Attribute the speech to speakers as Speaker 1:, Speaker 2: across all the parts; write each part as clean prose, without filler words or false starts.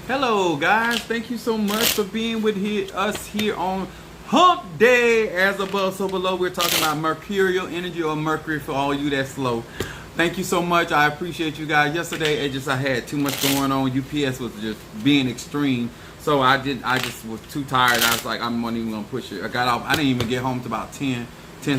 Speaker 1: Hello guys, thank you so much for being with us here on Hump Day. As above, so below. We're talking about mercurial energy, or Mercury for all you that's slow. Thank you so much. I appreciate you guys. Yesterday, I had too much going on. UPS was just being extreme, so I just was too tired. I was like, I'm not even gonna push it. I got off. I didn't even get home to about 10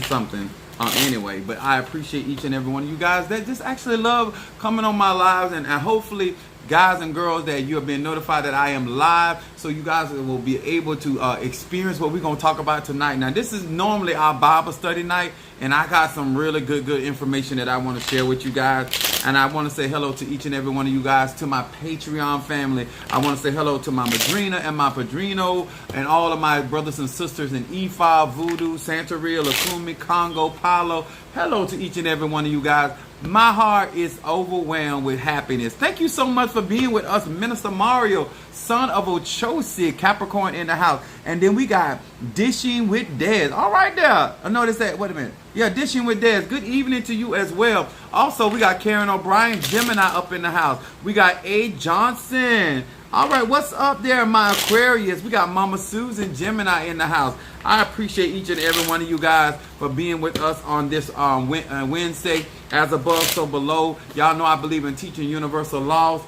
Speaker 1: something. Anyway, but I appreciate each and every one of you guys that just actually love coming on my lives, and hopefully guys and girls that you have been notified that I am live, so you guys will be able to experience what we're going to talk about tonight. Now, this is normally our Bible study night, and I got some really good information that I want to share with you guys. And I want to say hello to each and every one of you guys, to my Patreon family. I want to say hello to my madrina and my padrino, and all of my brothers and sisters in Ifa, Voodoo, Santeria, Lukumi, Congo, Palo. Hello to each and every one of you guys. My heart is overwhelmed with happiness. Thank you so much for being with us, Minister Mario, son of Ochosi, Capricorn in the house. And then we got Dishing with Dez. All right there. I noticed that. Wait a minute. Yeah, Dishing with Dez. Good evening to you as well. Also, we got Karen O'Brien, Gemini up in the house. We got A. Johnson. All right, what's up there, my Aquarius? We got Mama Susan, Gemini in the house. I appreciate each and every one of you guys for being with us on this Wednesday. As above, so below. Y'all know I believe in teaching universal laws.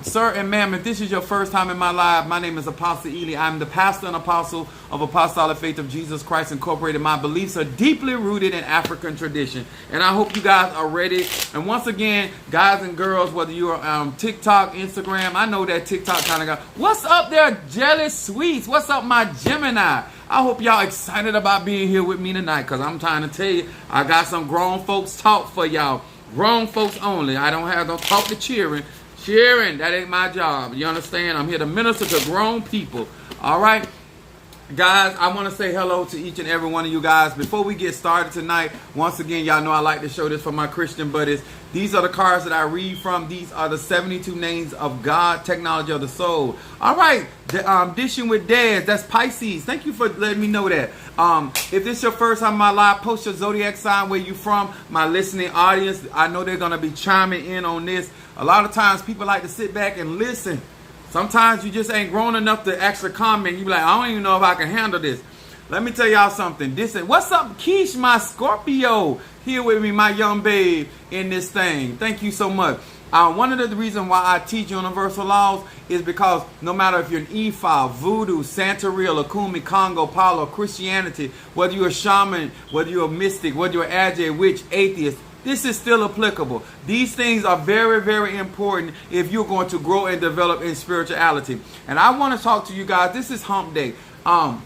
Speaker 1: Sir and ma'am, if this is your first time in my life, my name is Apostle Ely. I'm the pastor and apostle of Apostolic Faith of Jesus Christ Incorporated. My beliefs are deeply rooted in African tradition, and I hope you guys are ready. And once again, guys and girls, whether you're on TikTok, Instagram, I know that TikTok kind of guy. What's up there, Jelly Sweets? What's up, my Gemini? I hope y'all excited about being here with me tonight, because I'm trying to tell you, I got some grown folks talk for y'all. Grown folks only. I don't talk to cheering. Cheering, that ain't my job. You understand? I'm here to minister to grown people. All right? Guys, I want to say hello to each and every one of you guys. Before we get started tonight, once again, y'all know I like to show this for my Christian buddies. These are the cards that I read from. These are the 72 names of God, technology of the soul. All right, Dishing with Dez, that's Pisces. Thank you for letting me know that. If this is your first time in my live, post your zodiac sign, where you from. My listening audience, I know they're going to be chiming in on this. A lot of times people like to sit back and listen. Sometimes you just ain't grown enough to actually comment. You be like, I don't even know if I can handle this. Let me tell y'all something. What's up, Keish, my Scorpio? Here with me, my young babe, in this thing. Thank you so much. One of the reasons why I teach universal laws is because no matter if you're an Ifa, Voodoo, Santeria, Lukumi, Congo, Palo, Christianity, whether you're a shaman, whether you're a mystic, whether you're an Ajay, witch, atheist, this is still applicable. These things are very, very important if you're going to grow and develop in spirituality. And I want to talk to you guys. This is Hump Day. And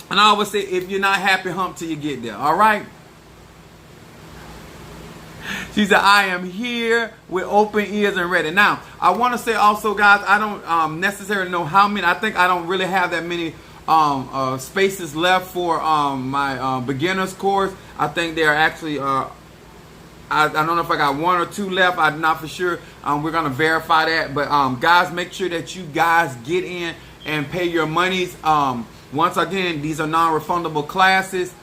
Speaker 1: I always say, if you're not happy, hump till you get there. All right? She said, I am here with open ears and ready. Now, I want to say also, guys, I don't necessarily know how many. I think I don't really have that many spaces left for my beginner's course. I think there are actually... I don't know if I got 1 or 2 left. I'm not for sure. We're going to verify that. But guys, make sure that you guys get in and pay your monies. Once again, these are non-refundable classes.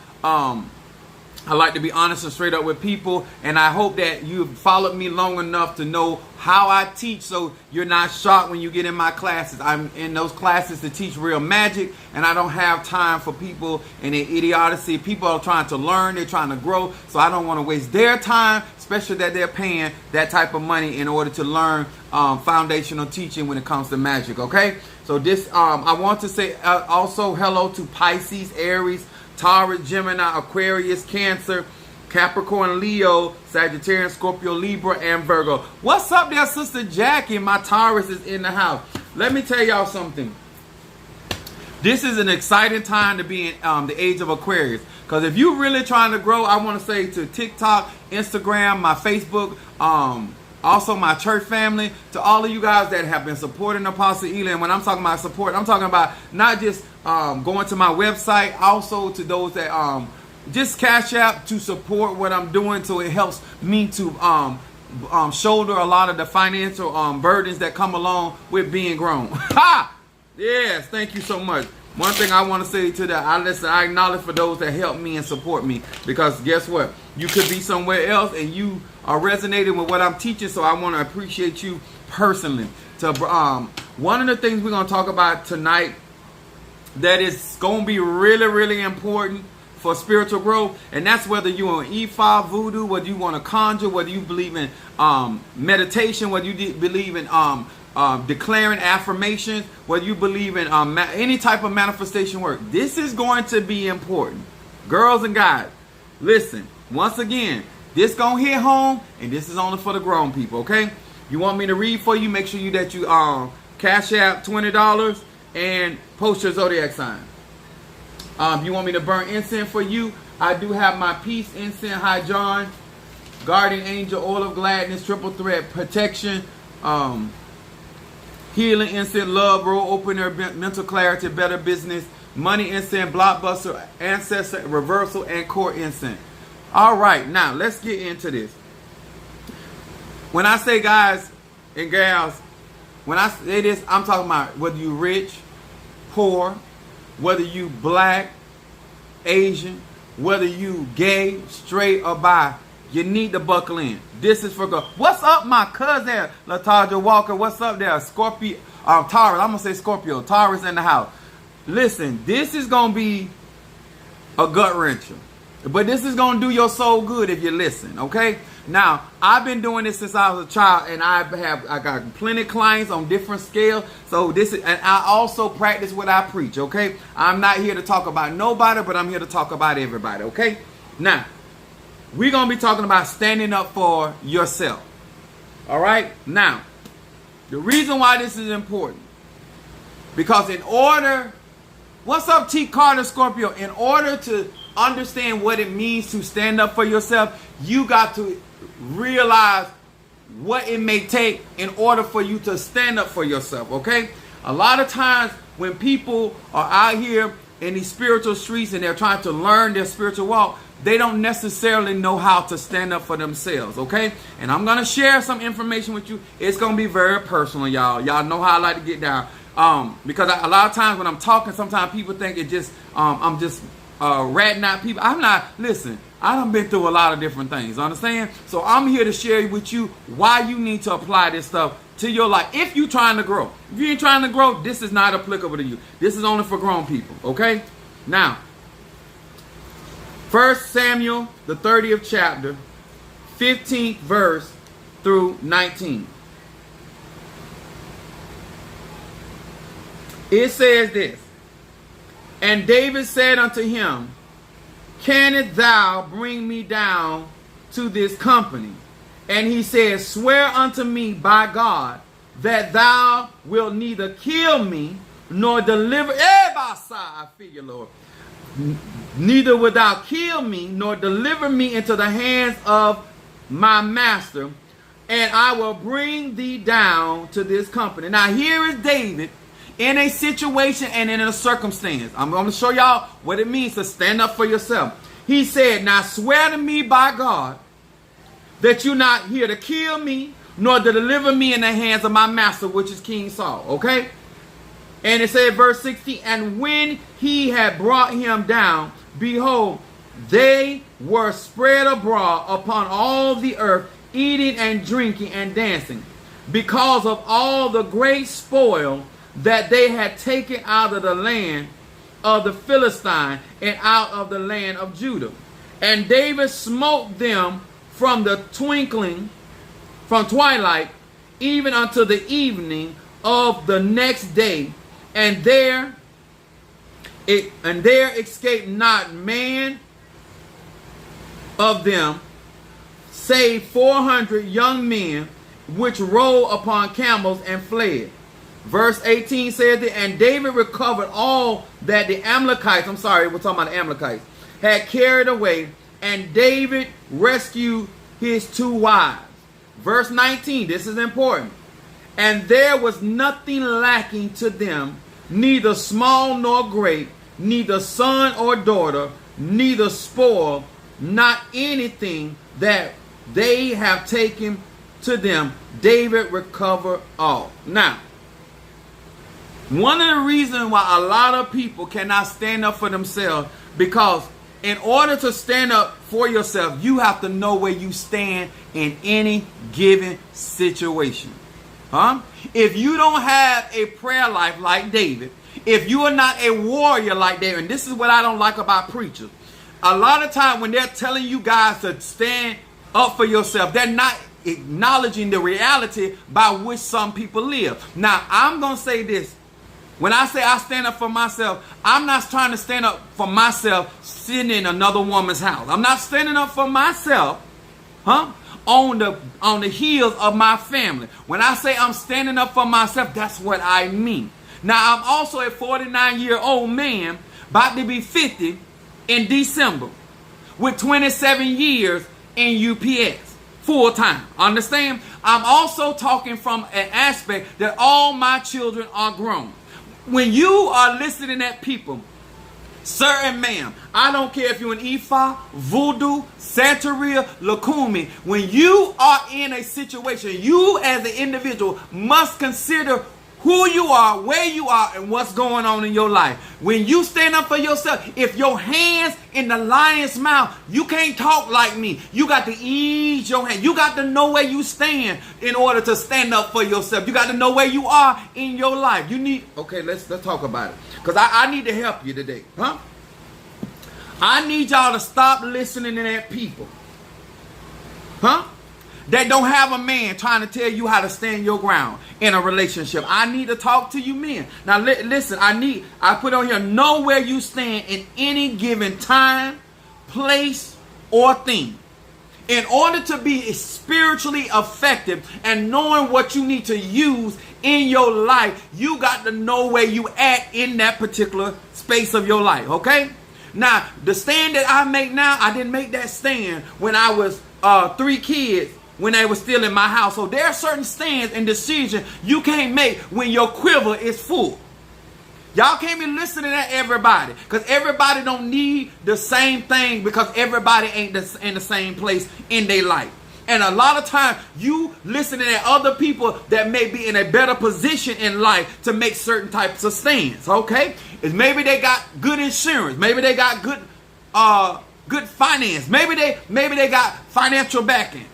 Speaker 1: I like to be honest and straight up with people, and I hope that you've followed me long enough to know how I teach, so you're not shocked when you get in my classes. I'm in those classes to teach real magic, and I don't have time for people and their idiocy. People are trying to learn, they're trying to grow, so I don't want to waste their time, especially that they're paying that type of money in order to learn foundational teaching when it comes to magic, okay? So this, I want to say also hello to Pisces, Aries, Taurus, Gemini, Aquarius, Cancer, Capricorn, Leo, Sagittarius, Scorpio, Libra, and Virgo. What's up there, Sister Jackie? My Taurus is in the house. Let me tell y'all something. This is an exciting time to be in the age of Aquarius. Because if you're really trying to grow, I want to say to TikTok, Instagram, my Facebook, also my church family, to all of you guys that have been supporting Apostle Ely. And when I'm talking about support, I'm talking about not just going to my website, also to those that just Cash App to support what I'm doing, so it helps me to shoulder a lot of the financial burdens that come along with being grown. Ha! Yes, thank you so much. One thing I want to say to that, I acknowledge for those that help me and support me, because guess what? You could be somewhere else and you are resonating with what I'm teaching, so I want to appreciate you personally. To One of the things we're going to talk about tonight that is going to be really, really important for spiritual growth, and that's whether you on E5 voodoo, whether you want to conjure, whether you believe in meditation, whether you believe in declaring affirmations, whether you believe in any type of manifestation work. This is going to be important. Girls and guys, listen, once again, this gonna hit home, and this is only for the grown people, okay? You want me to read for you, make sure that you cash out $20 and post your zodiac sign. You want me to burn incense for you, I do have my peace incense, High John, guardian angel, oil of gladness, triple threat protection, healing incense, love, roll opener, mental clarity, better business, money incense, blockbuster, ancestor, reversal, and core incense. All right, now let's get into this. When I say guys and gals, when I say this, I'm talking about whether you rich, poor, whether you black, Asian, whether you gay, straight, or bi, you need to buckle in. This is for girls. What's up, my cousin, Lataja Walker? What's up there? Scorpio, Taurus. I'm going to say Scorpio. Taurus in the house. Listen, this is going to be a gut wrencher. But this is going to do your soul good if you listen, okay? Now, I've been doing this since I was a child, and I got plenty of clients on different scales. So this is, and I also practice what I preach, okay? I'm not here to talk about nobody, but I'm here to talk about everybody, okay? Now, we're going to be talking about standing up for yourself. All right? Now, the reason why this is important, because in order, what's up, T. Carter Scorpio? In order to understand what it means to stand up for yourself, you got to realize what it may take in order for you to stand up for yourself, okay? A lot of times when people are out here in these spiritual streets and they're trying to learn their spiritual walk, they don't necessarily know how to stand up for themselves, okay? And I'm going to share some information with you. It's going to be very personal, y'all. Y'all know how I like to get down. Because a lot of times when I'm talking, sometimes people think it just, I'm just ratting out people. I'm not. Listen, I done been through a lot of different things, understand? So I'm here to share with you why you need to apply this stuff to your life if you're trying to grow. If you ain't trying to grow, this is not applicable to you. This is only for grown people, okay? Now, 1 Samuel, the 30th chapter, 15th verse through 19. It says this, and David said unto him, Canst thou bring me down to this company? And he said, swear unto me by God that thou wilt neither kill me nor deliver. I feel you, Lord. Neither wilt thou kill me nor deliver me into the hands of my master, and I will bring thee down to this company. Now here is David in a situation and in a circumstance. I'm going to show y'all what it means to stand up for yourself. He said, now swear to me by God that you're not here to kill me nor to deliver me in the hands of my master, which is King Saul. Okay? And it said, verse 60, and when he had brought him down, behold, they were spread abroad upon all the earth, eating and drinking and dancing, because of all the great spoil that they had taken out of the land of the Philistine and out of the land of Judah. And David smote them from the from twilight, even unto the evening of the next day, and there escaped not man of them, save 400 young men, which rode upon camels and fled. Verse 18 says that, and David recovered all that the Amalekites, we're talking about the Amalekites, had carried away, and David rescued his 2 wives. Verse 19, this is important. And there was nothing lacking to them, neither small nor great, neither son or daughter, neither spoil, not anything that they have taken to them. David recovered all. Now, one of the reasons why a lot of people cannot stand up for themselves, because in order to stand up for yourself, you have to know where you stand in any given situation. If you don't have a prayer life like David, if you are not a warrior like David, and this is what I don't like about preachers. A lot of time when they're telling you guys to stand up for yourself, they're not acknowledging the reality by which some people live. Now, I'm going to say this. When I say I stand up for myself, I'm not trying to stand up for myself sitting in another woman's house. I'm not standing up for myself, on the heels of my family. When I say I'm standing up for myself, that's what I mean. Now, I'm also a 49-year-old man, about to be 50 in December, with 27 years in UPS, full-time. Understand? I'm also talking from an aspect that all my children are grown. When you are listening at people, sir and ma'am, I don't care if you're an Ifa, Voodoo, Santeria, Lakumi, when you are in a situation, you as an individual must consider who you are, where you are, and what's going on in your life. When you stand up for yourself, if your hand's in the lion's mouth, you can't talk like me. You got to ease your hand. You got to know where you stand in order to stand up for yourself. You got to know where you are in your life. You need, okay, let's talk about it. Because I need to help you today. I need y'all to stop listening to that people. That don't have a man trying to tell you how to stand your ground in a relationship. I need to talk to you men. Now listen, I put on here, know where you stand in any given time, place, or thing. In order to be spiritually effective and knowing what you need to use in your life, you got to know where you at in that particular space of your life, okay? Now, the stand that I make now, I didn't make that stand when I was 3 kids, when they were still in my house. So there are certain stands and decisions you can't make when your quiver is full. Y'all can't be listening to everybody, because everybody don't need the same thing, because everybody ain't in the same place in their life. And a lot of times you listening at other people that may be in a better position in life to make certain types of stands, okay? Is maybe they got good insurance, maybe they got good finance, maybe they got financial backing.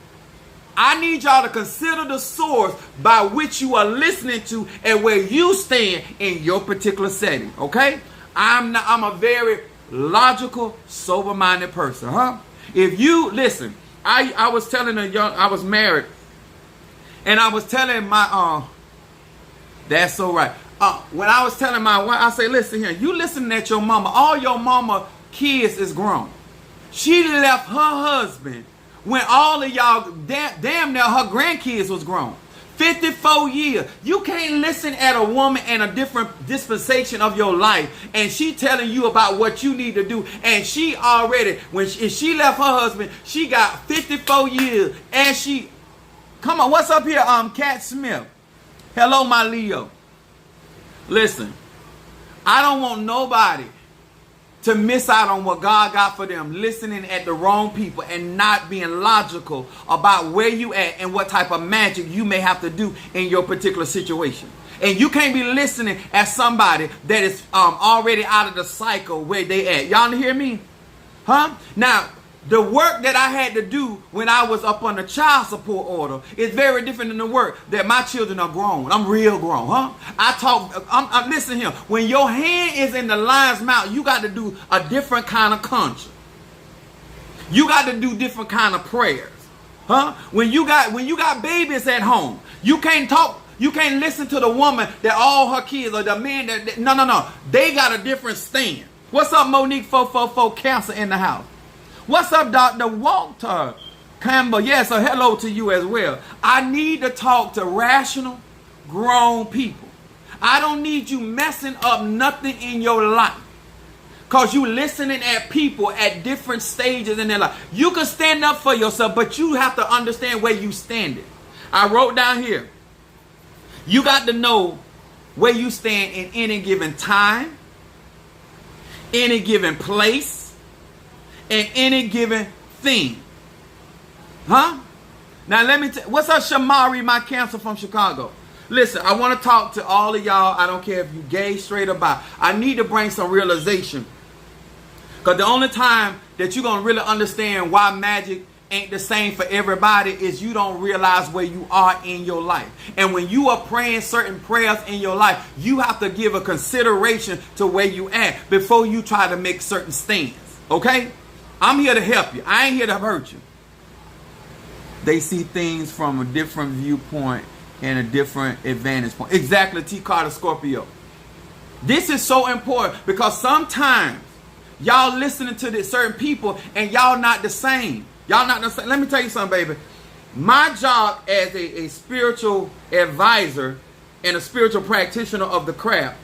Speaker 1: I need y'all to consider the source by which you are listening to and where you stand in your particular setting, okay? I'm a very logical, sober-minded person, If you listen, I was telling I was married, and I was telling my that's so right. When I was telling my wife, I say, listen here, you listening at your mama. All your mama kids is grown. She left her husband when all of y'all, damn near her grandkids was grown. 54 years. You can't listen at a woman in a different dispensation of your life, and she telling you about what you need to do. And she already, if she left her husband, she got 54 years. And she, come on, what's up here, Cat Smith? Hello, my Leo. Listen, I don't want nobody to miss out on what God got for them, listening at the wrong people and not being logical about where you at and what type of magic you may have to do in your particular situation. And you can't be listening at somebody that is already out of the cycle where they at. Y'all hear me? Now, the work that I had to do when I was up on the child support order is very different than the work that my children are grown. I'm real grown, I'm listen here. When your hand is in the lion's mouth, you got to do a different kind of conscience. You got to do different kind of prayers, When you got babies at home, you can't talk. You can't listen to the woman that all her kids or the man that no. They got a different stand. What's up, Monique 444 Cancer in the house? What's up, Dr. Walter Campbell? Yes, so hello to you as well. I need to talk to rational, grown people. I don't need you messing up nothing in your life, because you listening at people at different stages in their life. You can stand up for yourself, but you have to understand where you stand. I wrote down here, you got to know where you stand in any given time, any given place, in any given thing. Now let me what's up, Shamari, my cancer from Chicago? Listen, I want to talk to all of y'all. I don't care if you gay, straight, or bi. I need to bring some realization, because the only time that you're going to really understand why magic ain't the same for everybody is you don't realize where you are in your life. And when you are praying certain prayers in your life, you have to give a consideration to where you at before you try to make certain stands. Okay? I'm here to help you. I ain't here to hurt you. They see things from a different viewpoint and a different advantage point. Exactly, T. Carter, Scorpio. This is so important because sometimes y'all listening to this certain people and y'all not the same. Y'all not the same. Let me tell you something, baby. My job as a spiritual advisor and a spiritual practitioner of the craft,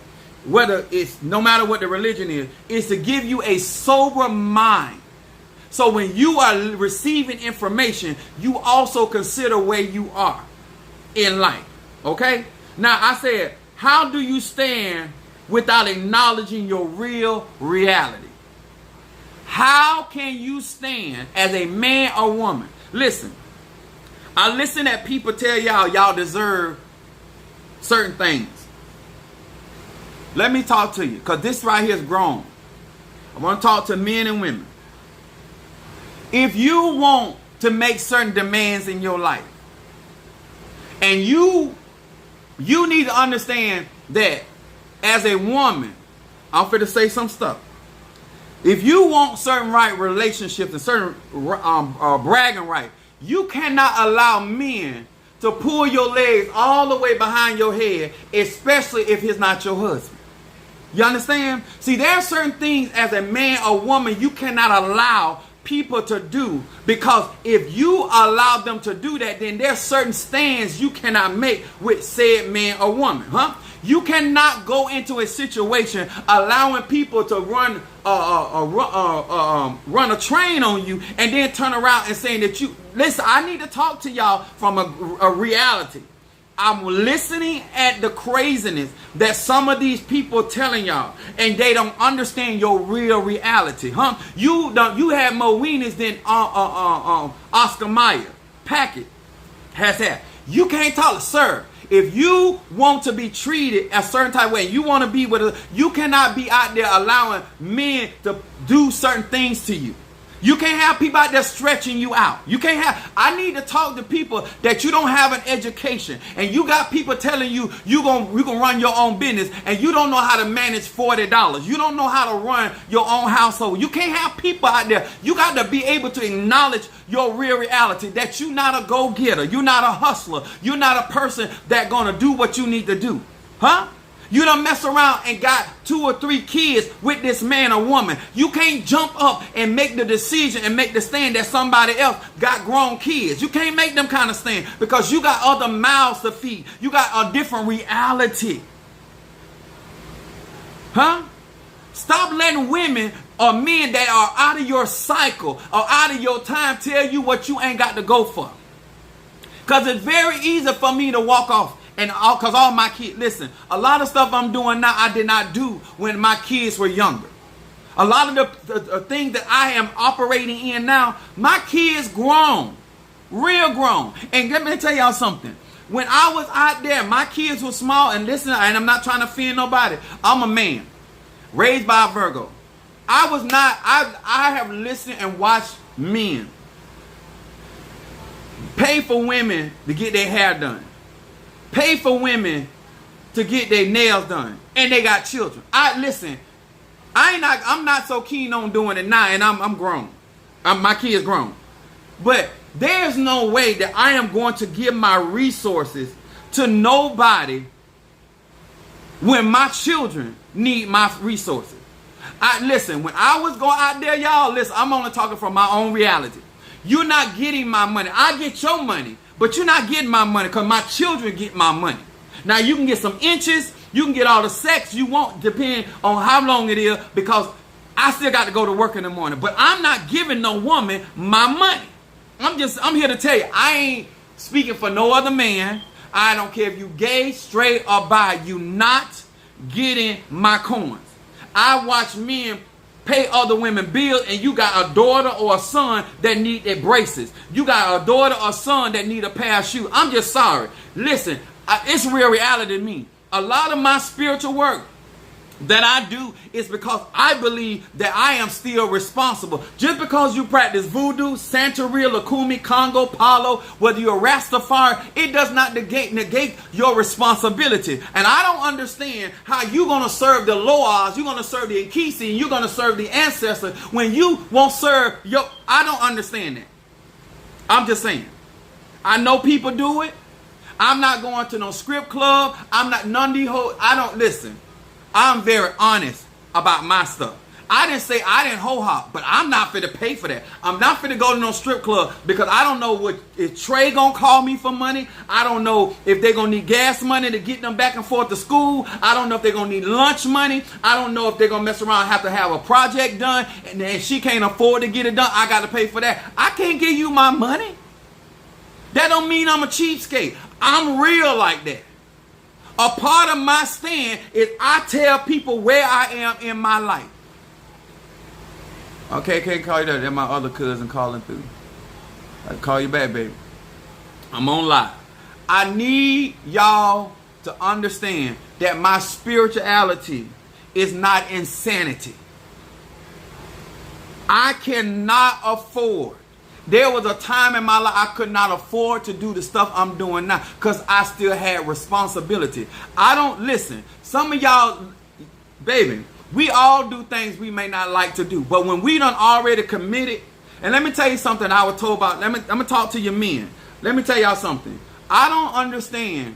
Speaker 1: whether it's no matter what the religion is to give you a sober mind. So when you are receiving information, you also consider where you are in life. Okay? Now I said, how do you stand without acknowledging your real reality? How can you stand as a man or woman? Listen, I listen at people tell y'all deserve certain things. Let me talk to you, because this right here is grown. I want to talk to men and women. If you want to make certain demands in your life, and you need to understand that as a woman, I'm finna say some stuff. If you want certain right relationships and certain bragging right, you cannot allow men to pull your legs all the way behind your head, especially if he's not your husband. You understand? See, there are certain things as a man or woman you cannot allow people to do, because if you allow them to do that, then there's certain stands you cannot make with said man or woman. You cannot go into a situation allowing people to run a train on you and then turn around and saying that you listen. I need to talk to y'all from a reality. I'm listening at the craziness that some of these people telling y'all, and they don't understand your real reality, You have more wieners than Oscar Mayer Packet has had. You can't talk, sir. If you want to be treated a certain type of way, you want to be you cannot be out there allowing men to do certain things to you. You can't have people out there stretching you out. You can't have. I need to talk to people that you don't have an education, and you got people telling you you gonna run your own business, and you don't know how to manage $40. You don't know how to run your own household. You can't have people out there. You got to be able to acknowledge your real reality, that you're not a go-getter. You're not a hustler. You're not a person that gonna do what you need to do. You done mess around and got 2 or 3 kids with this man or woman. You can't jump up and make the decision and make the stand that somebody else got grown kids. You can't make them kind of stand because you got other mouths to feed. You got a different reality. Stop letting women or men that are out of your cycle or out of your time tell you what you ain't got to go for. Because it's very easy for me to walk off. And because all my kids, listen, a lot of stuff I'm doing now I did not do when my kids were younger. A lot of the things that I am operating in now, my kids grown, real grown. And let me tell y'all something. When I was out there, my kids were small, and listen, and I'm not trying to offend nobody. I'm a man, raised by a Virgo. I have listened and watched men pay for women to get their hair done. Pay for women to get their nails done, and they got children. I'm not so keen on doing it now, and I'm grown. My kid's grown, but there's no way that I am going to give my resources to nobody when my children need my resources. When I was going out there, y'all, listen, I'm only talking from my own reality. You're not getting my money. I get your money. But you're not getting my money because my children get my money. Now, you can get some inches. You can get all the sex you want, depending on how long it is, because I still got to go to work in the morning. But I'm not giving no woman my money. I'm here to tell you, I ain't speaking for no other man. I don't care if you gay, straight, or bi. You not getting my coins. I watch men pay other women bills, and you got a daughter or a son that need their braces. You got a daughter or son that need a pair of shoes. I'm just sorry. Listen, it's real reality to me. A lot of my spiritual work that I do is because I believe that I am still responsible. Just because you practice voodoo, Santeria, Lukumi, Congo, Palo, whether you're a Rastafari, it does not negate your responsibility. And I don't understand how you're going to serve the Loas, you're going to serve the Ikisi, and you're going to serve the ancestors when you won't serve your... I don't understand that. I'm just saying. I know people do it. I'm not going to no script club. I'm not none of these whole... I don't listen. I'm very honest about my stuff. I didn't say I didn't ho-hop, but I'm not finna pay for that. I'm not finna go to no strip club because I don't know if Trey gonna call me for money. I don't know if they're gonna need gas money to get them back and forth to school. I don't know if they're gonna need lunch money. I don't know if they're gonna mess around and have to have a project done and she can't afford to get it done. I gotta pay for that. I can't give you my money. That don't mean I'm a cheapskate. I'm real like that. A part of my stand is I tell people where I am in my life. Okay, can't call you that. That's my other cousin calling through. I'll call you back, baby. I'm on live. I need y'all to understand that my spirituality is not insanity. I cannot afford. There was a time in my life I could not afford to do the stuff I'm doing now because I still had responsibility. I don't listen. Some of y'all, baby, we all do things we may not like to do. But when we done already committed, and let me tell you something I was told about. I'm going to talk to your men. Let me tell y'all something. I don't understand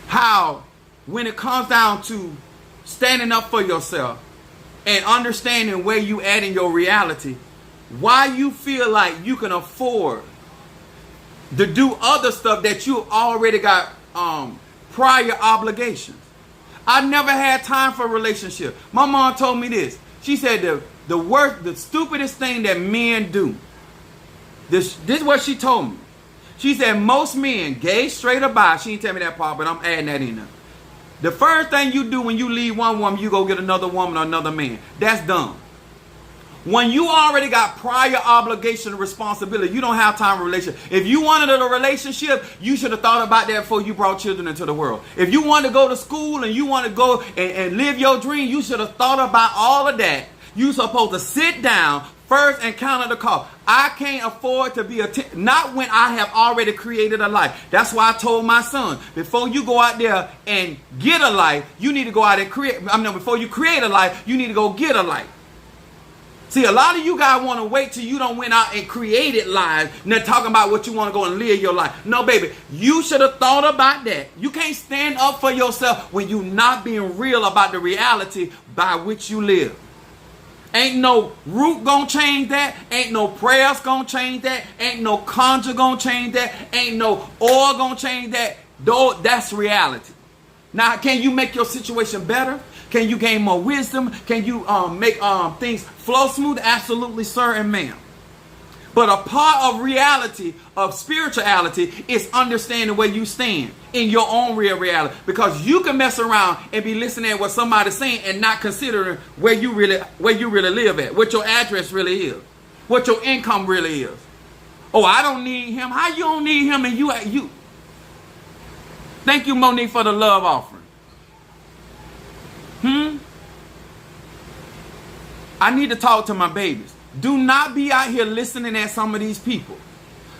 Speaker 1: how when it comes down to standing up for yourself and understanding where you at in your reality, why you feel like you can afford to do other stuff that you already got prior obligations. I never had time for a relationship. My mom told me this. She said the stupidest thing that men do. This is what she told me. She said most men, gay, straight or bi, she didn't tell me that part, but I'm adding that in there. The first thing you do when you leave one woman, you go get another woman or another man. That's dumb. When you already got prior obligation and responsibility, you don't have time for a relationship. If you wanted a relationship, you should have thought about that before you brought children into the world. If you want to go to school and you want to go and live your dream, you should have thought about all of that. You're supposed to sit down first and count the cost. I can't afford to be not when I have already created a life. That's why I told my son, before you go out there and get a life, you need to go out and create. Before you create a life, you need to go get a life. See, a lot of you guys want to wait till you don't went out and created lives and they're talking about what you want to go and live your life. No, baby, you should have thought about that. You can't stand up for yourself when you're not being real about the reality by which you live. Ain't no root gonna change that. Ain't no prayers gonna change that. Ain't no conjure gonna change that. Ain't no oil gonna change that. Though that's reality. Now, can you make your situation better? Can you gain more wisdom? Can you make things flow smooth? Absolutely, sir and ma'am. But a part of reality, of spirituality, is understanding where you stand in your own real reality. Because you can mess around and be listening to what somebody's saying and not considering where you really live at, what your address really is, what your income really is. Oh, I don't need him. How you don't need him and you? Thank you, Monique, for the love offering. I need to talk to my babies. Do not be out here listening at some of these people.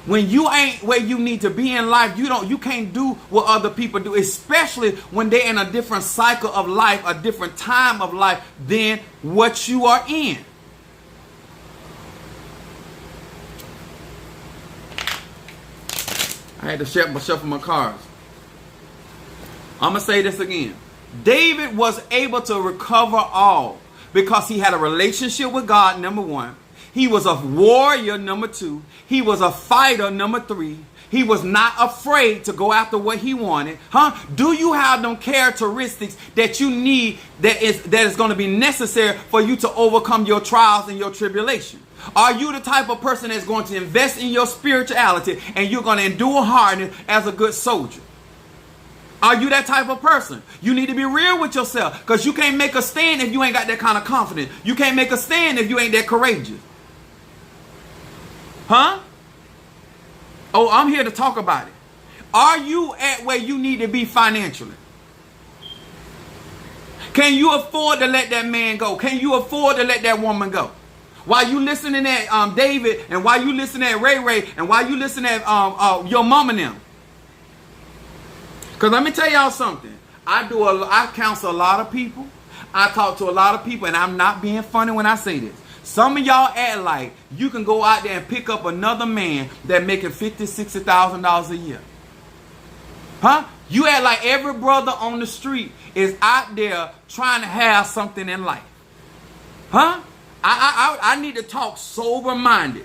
Speaker 1: When you ain't where you need to be in life, you can't do what other people do, especially when they're in a different cycle of life, a different time of life than what you are in. I had to shuffle my cards. I'm going to say this again. David was able to recover all because he had a relationship with God, number one. He was a warrior, number two. He was a fighter, number three. He was not afraid to go after what he wanted. Do you have them characteristics that you need that is going to be necessary for you to overcome your trials and your tribulation? Are you the type of person that's going to invest in your spirituality and you're going to endure hardness as a good soldier? Are you that type of person? You need to be real with yourself because you can't make a stand if you ain't got that kind of confidence. You can't make a stand if you ain't that courageous. Oh, I'm here to talk about it. Are you at where you need to be financially? Can you afford to let that man go? Can you afford to let that woman go? While you listening at David, and while you listening at Ray Ray, and while you listening at your mom and them. Because let me tell y'all something. I counsel a lot of people. I talk to a lot of people, and I'm not being funny when I say this. Some of y'all act like you can go out there and pick up another man that making $50,000, $60,000 a year. Huh? You act like every brother on the street is out there trying to have something in life. Huh? I need to talk sober-minded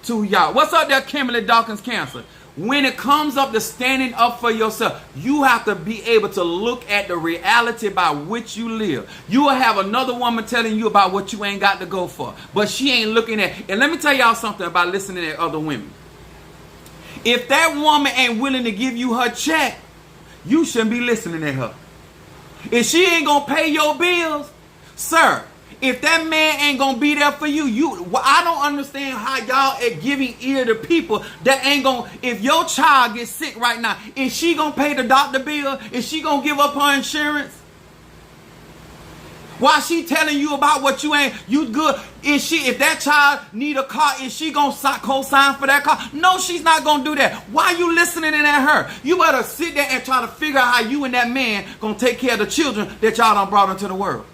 Speaker 1: to y'all. What's up there, Kimberly Dawkins Cancer? When it comes up to standing up for yourself, you have to be able to look at the reality by which you live. You will have another woman telling you about what you ain't got to go for, but she ain't looking at. And let me tell y'all something about listening to other women. If that woman ain't willing to give you her check, you shouldn't be listening to her. If she ain't gonna pay your bills, sir, if that man ain't gonna be there for you, I don't understand how y'all are giving ear to people that ain't gonna. If your child gets sick right now, is she gonna pay the doctor bill? Is she gonna give up her insurance? Why she telling you about what you ain't, you good? Is she, if that child need a car, is she gonna co-sign for that car? No, she's not gonna do that. Why are you listening in at her? You better sit there and try to figure out how you and that man gonna take care of the children that y'all done brought into the world.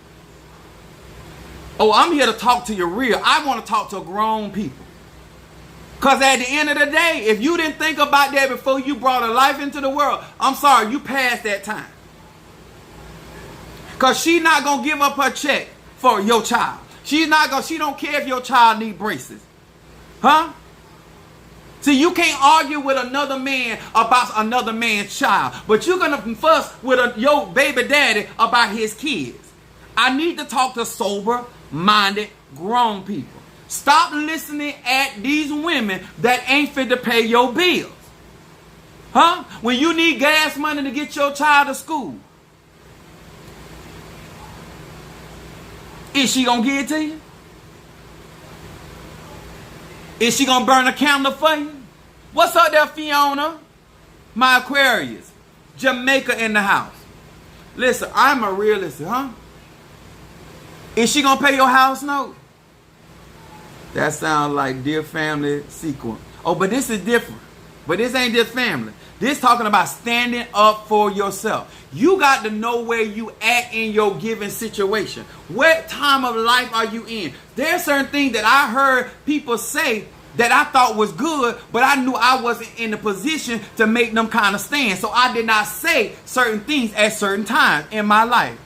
Speaker 1: Oh, I'm here to talk to you real. I want to talk to grown people. Because at the end of the day, if you didn't think about that before you brought a life into the world, I'm sorry, you passed that time. Because she's not going to give up her check for your child. She don't care if your child need braces. Huh? See, you can't argue with another man about another man's child. But you're going to fuss with your baby daddy about his kids. I need to talk to sober-minded grown people. Stop listening at these women that ain't fit to pay your bills. Huh? When you need gas money to get your child to school, is she going to give it to you? Is she going to burn a candle for you? What's up there, Fiona? My Aquarius. Jamaica in the house. Listen, I'm a realist, huh? Is she going to pay your house note? That sounds like Dear Family sequel. Oh, but this is different. But this ain't just family. This talking about standing up for yourself. You got to know where you at in your given situation. What time of life are you in? There's certain things that I heard people say that I thought was good, but I knew I wasn't in the position to make them kind of stand. So I did not say certain things at certain times in my life.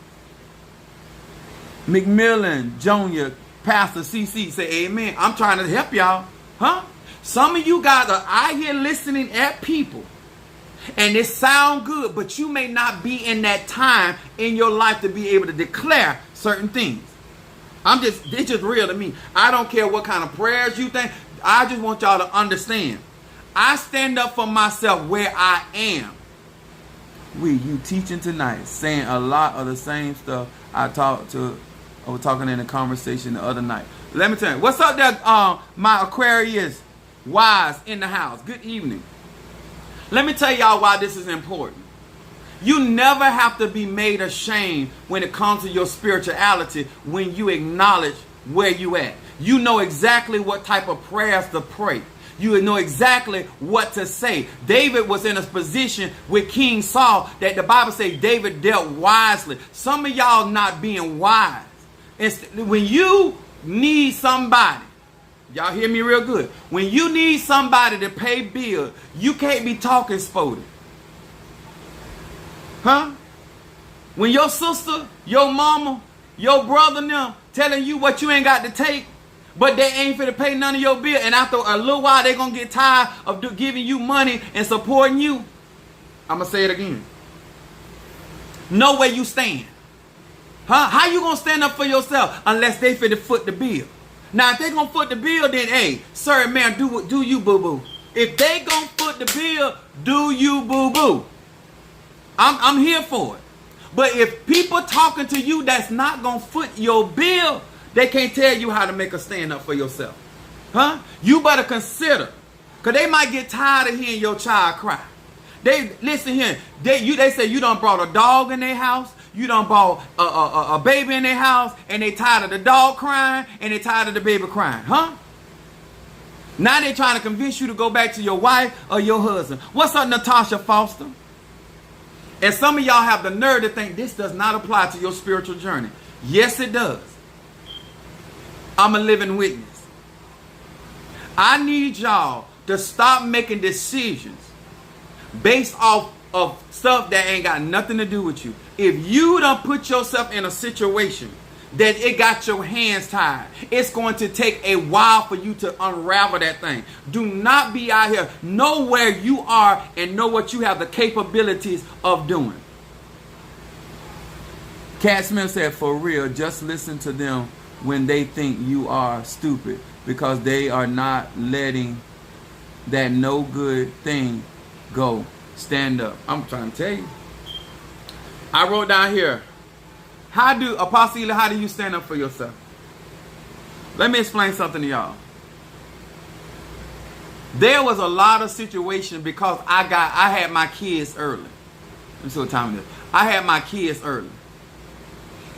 Speaker 1: McMillan Jr., Pastor CC, say amen. I'm trying to help y'all. Huh? Some of you guys are out here listening at people, and it sound good, but you may not be in that time in your life to be able to declare certain things. It's just real to me. I don't care what kind of prayers you think. I just want y'all to understand. I stand up for myself where I am. You teaching tonight, saying a lot of the same stuff I was talking in a conversation the other night. Let me tell you. What's up there, my Aquarius wise in the house? Good evening. Let me tell y'all why this is important. You never have to be made ashamed when it comes to your spirituality when you acknowledge where you at. You know exactly what type of prayers to pray. You know exactly what to say. David was in a position with King Saul that the Bible says David dealt wisely. Some of y'all not being wise. When you need somebody, y'all hear me real good. When you need somebody to pay bills, you can't be talking spotty. Huh? When your sister, your mama, your brother now telling you what you ain't got to take, but they ain't finna pay none of your bill, and after a little while they gonna get tired of giving you money and supporting you. I'm gonna say it again. Know where you stand. Huh? How you gonna stand up for yourself unless they finna foot the bill? Now if they gonna foot the bill, then hey, sir, man, do you boo-boo. If they gonna foot the bill, do you boo-boo. I'm here for it. But if people talking to you that's not gonna foot your bill, they can't tell you how to make a stand up for yourself. Huh? You better consider. Because they might get tired of hearing your child cry. Listen here. They say you done brought a dog in their house. You done bought a baby in their house, and they tired of the dog crying, and they tired of the baby crying, huh? Now they trying to convince you to go back to your wife or your husband. What's up, Natasha Foster? And some of y'all have the nerve to think this does not apply to your spiritual journey. Yes, it does. I'm a living witness. I need y'all to stop making decisions based off of stuff that ain't got nothing to do with you. If you don't put yourself in a situation that it got your hands tied, it's going to take a while for you to unravel that thing. Do not be out here. Know where you are and know what you have the capabilities of doing. Cat Smith said, for real, just listen to them when they think you are stupid, because they are not letting that no good thing go. Stand up. I'm trying to tell you. I wrote down here, Apostle, how do you stand up for yourself? Let me explain something to y'all. There was a lot of situations because I had my kids early. Let me see what time it is. I had my kids early.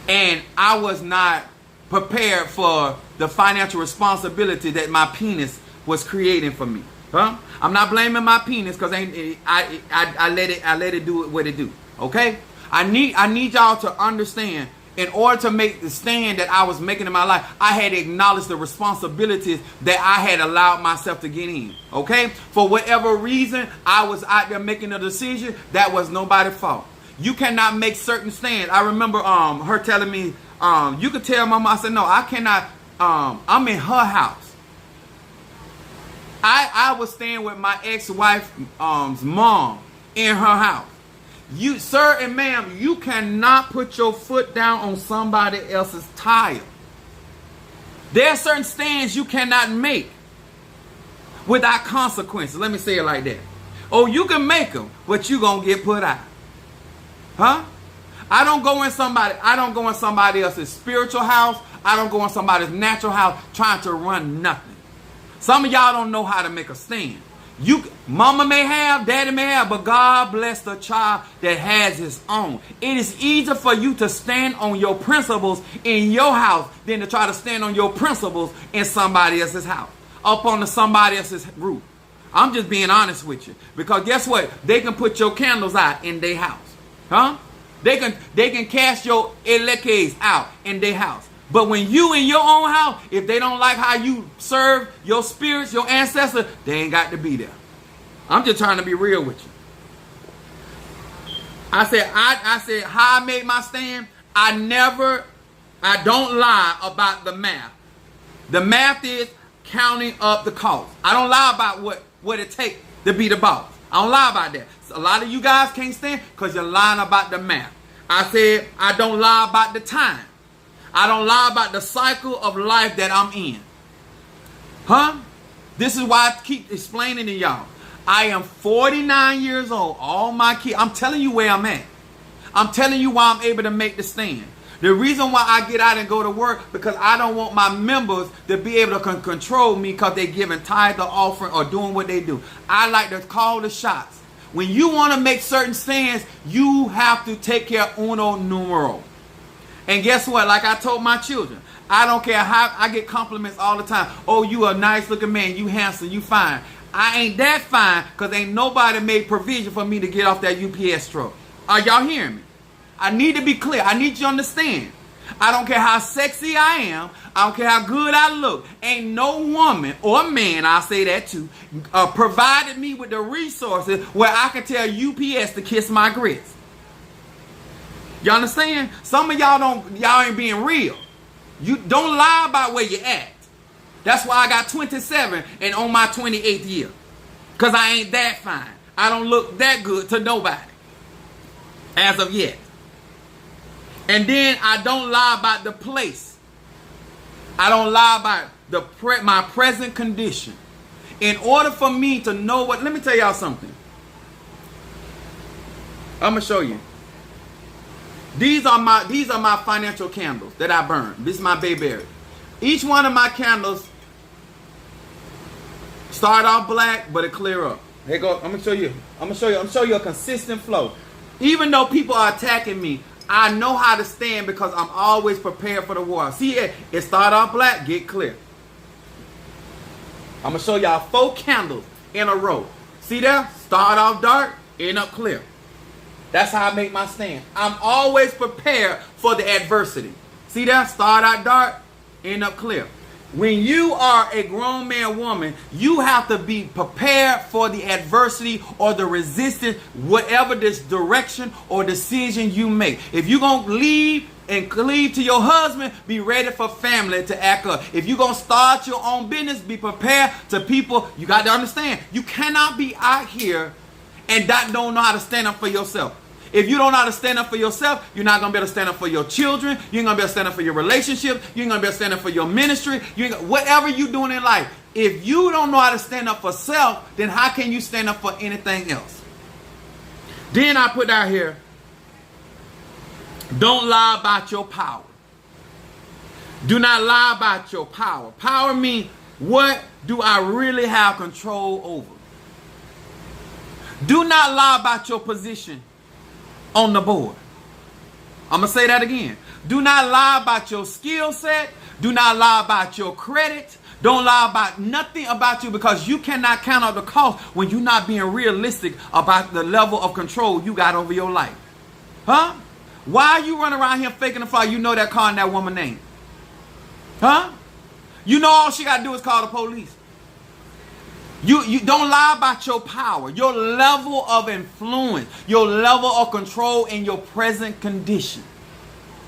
Speaker 1: And I was not prepared for the financial responsibility that my penis was creating for me. Huh? I'm not blaming my penis because I let it do what it do. Okay? I need y'all to understand, in order to make the stand that I was making in my life, I had to acknowledge the responsibilities that I had allowed myself to get in. Okay? For whatever reason, I was out there making a decision that was nobody's fault. You cannot make certain stands. I remember her telling me, you could tell Mama. I said, no, I cannot. I'm in her house. I was staying with my ex-wife's mom in her house. You, sir and ma'am, you cannot put your foot down on somebody else's tile. There are certain stands you cannot make without consequences. Let me say it like that. Oh, you can make them, but you gonna get put out. Huh? I don't go in somebody else's spiritual house. I don't go in somebody's natural house trying to run nothing. Some of y'all don't know how to make a stand. Mama may have, daddy may have, but God bless the child that has his own. It is easier for you to stand on your principles in your house than to try to stand on your principles in somebody else's house, up on somebody else's roof. I'm just being honest with you, because guess what? They can put your candles out in their house. Huh? They can cast your elekes out in their house. But when you in your own house, if they don't like how you serve your spirits, your ancestors, they ain't got to be there. I'm just trying to be real with you. I said how I made my stand. I don't lie about the math. The math is counting up the cost. I don't lie about what it takes to be the boss. I don't lie about that. So a lot of you guys can't stand because you're lying about the math. I said I don't lie about the time. I don't lie about the cycle of life that I'm in. Huh? This is why I keep explaining to y'all. I am 49 years old. All my kids. I'm telling you where I'm at. I'm telling you why I'm able to make the stand. The reason why I get out and go to work, because I don't want my members to be able to control me because they're giving tithe or offering or doing what they do. I like to call the shots. When you want to make certain stands, you have to take care of uno numero. And guess what? Like I told my children, I don't care how I get compliments all the time. Oh, you a nice looking man. You handsome. You fine. I ain't that fine because ain't nobody made provision for me to get off that UPS truck. Are y'all hearing me? I need to be clear. I need you to understand. I don't care how sexy I am. I don't care how good I look. Ain't no woman or man, I'll say that too, provided me with the resources where I can tell UPS to kiss my grits. You understand? Some of y'all ain't being real. You don't lie about where you at. That's why I got 27 and on my 28th year. Because I ain't that fine. I don't look that good to nobody. As of yet. And then I don't lie about the place. I don't lie about my present condition. In order for me to know let me tell y'all something. I'm going to show you. These are my financial candles that I burn. This is my bayberry. Each one of my candles start off black, but it clear up. Here go. I'm gonna show you. I'm gonna show you a consistent flow. Even though people are attacking me, I know how to stand because I'm always prepared for the war. See, it start off black, get clear. I'm going to show y'all 4 candles in a row. See there? Start off dark, end up clear. That's how I make my stand. I'm always prepared for the adversity. See there? Start out dark, end up clear. When you are a grown man, woman, you have to be prepared for the adversity or the resistance, whatever this direction or decision you make. If you're going to leave and cleave to your husband, be ready for family to act up. If you're going to start your own business, be prepared to people. You got to understand, you cannot be out here and don't know how to stand up for yourself. If you don't know how to stand up for yourself, you're not going to be able to stand up for your children. You ain't going to be able to stand up for your relationship. You ain't going to be able to stand up for your ministry. Whatever you're doing in life. If you don't know how to stand up for self, then how can you stand up for anything else? Then I put out here, don't lie about your power. Do not lie about your power. Power means, what do I really have control over? Do not lie about your position on the board. I'm going to say that again. Do not lie about your skill set. Do not lie about your credit. Don't lie about nothing about you, because you cannot count out the cost when you're not being realistic about the level of control you got over your life. Huh? Why are you running around here faking the fire? You know that car and that woman name. Huh? You know all she got to do is call the police. You don't lie about your power, your level of influence, your level of control in your present condition.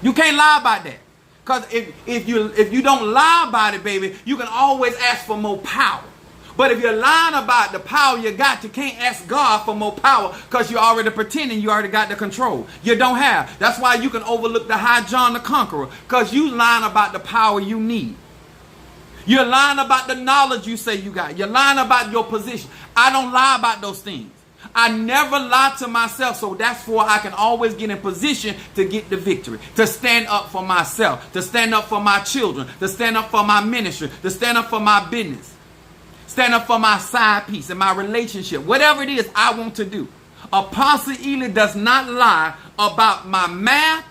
Speaker 1: You can't lie about that. Because if you don't lie about it, baby, you can always ask for more power. But if you're lying about the power you got, you can't ask God for more power, because you're already pretending you already got the control. You don't have. That's why you can overlook the high John the Conqueror, because you lying about the power you need. You're lying about the knowledge you say you got. You're lying about your position. I don't lie about those things. I never lie to myself, so that's why I can always get in position to get the victory, to stand up for myself, to stand up for my children, to stand up for my ministry, to stand up for my business, stand up for my side piece and my relationship, whatever it is I want to do. Apostle Ely does not lie about my math.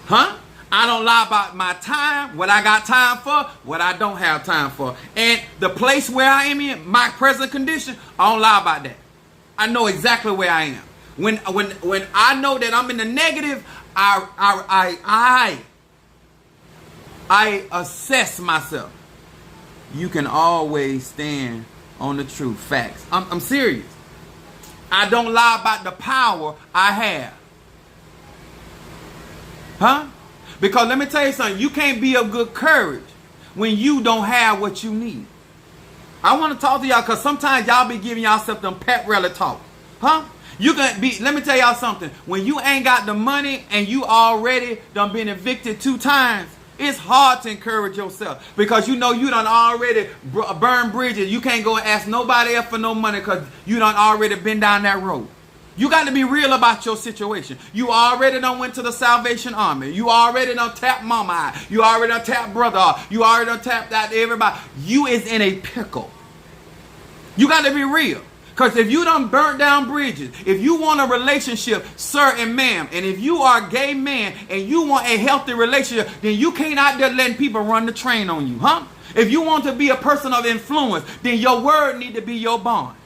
Speaker 1: Huh? I don't lie about my time, what I got time for, what I don't have time for. And the place where I am in, my present condition, I don't lie about that. I know exactly where I am. When I know that I'm in the negative, I assess myself. You can always stand on the truth, facts. I'm serious. I don't lie about the power I have. Huh? Because let me tell you something, you can't be of good courage when you don't have what you need. I want to talk to y'all because sometimes y'all be giving yourself them pep rally talk. Huh? You can be, let me tell y'all something. When you ain't got the money and you already done been evicted 2 times, it's hard to encourage yourself, because you know you done already burned bridges. You can't go and ask nobody else for no money because you done already been down that road. You got to be real about your situation. You already done went to the Salvation Army. You already done tapped mama eye. You already done tapped brother eye. You already done tapped out everybody. You is in a pickle. You got to be real. Because if you done burnt down bridges, if you want a relationship, sir and ma'am, and if you are a gay man and you want a healthy relationship, then you can't out there letting people run the train on you, huh? If you want to be a person of influence, then your word need to be your bond.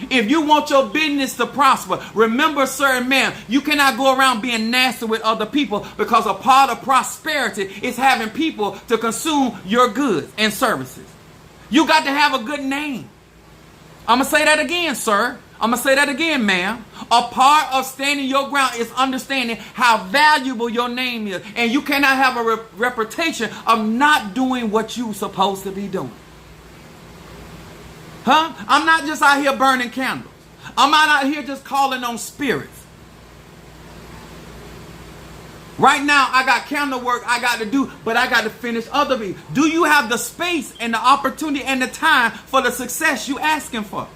Speaker 1: If you want your business to prosper, remember, sir and ma'am, you cannot go around being nasty with other people, because a part of prosperity is having people to consume your goods and services. You got to have a good name. I'm going to say that again, sir. I'm going to say that again, ma'am. A part of standing your ground is understanding how valuable your name is. And you cannot have a reputation of not doing what you're supposed to be doing. Huh? I'm not just out here burning candles. I'm not out here just calling on spirits. Right now, I got candle work I got to do, but I got to finish other people. Do you have the space and the opportunity and the time for the success you asking for?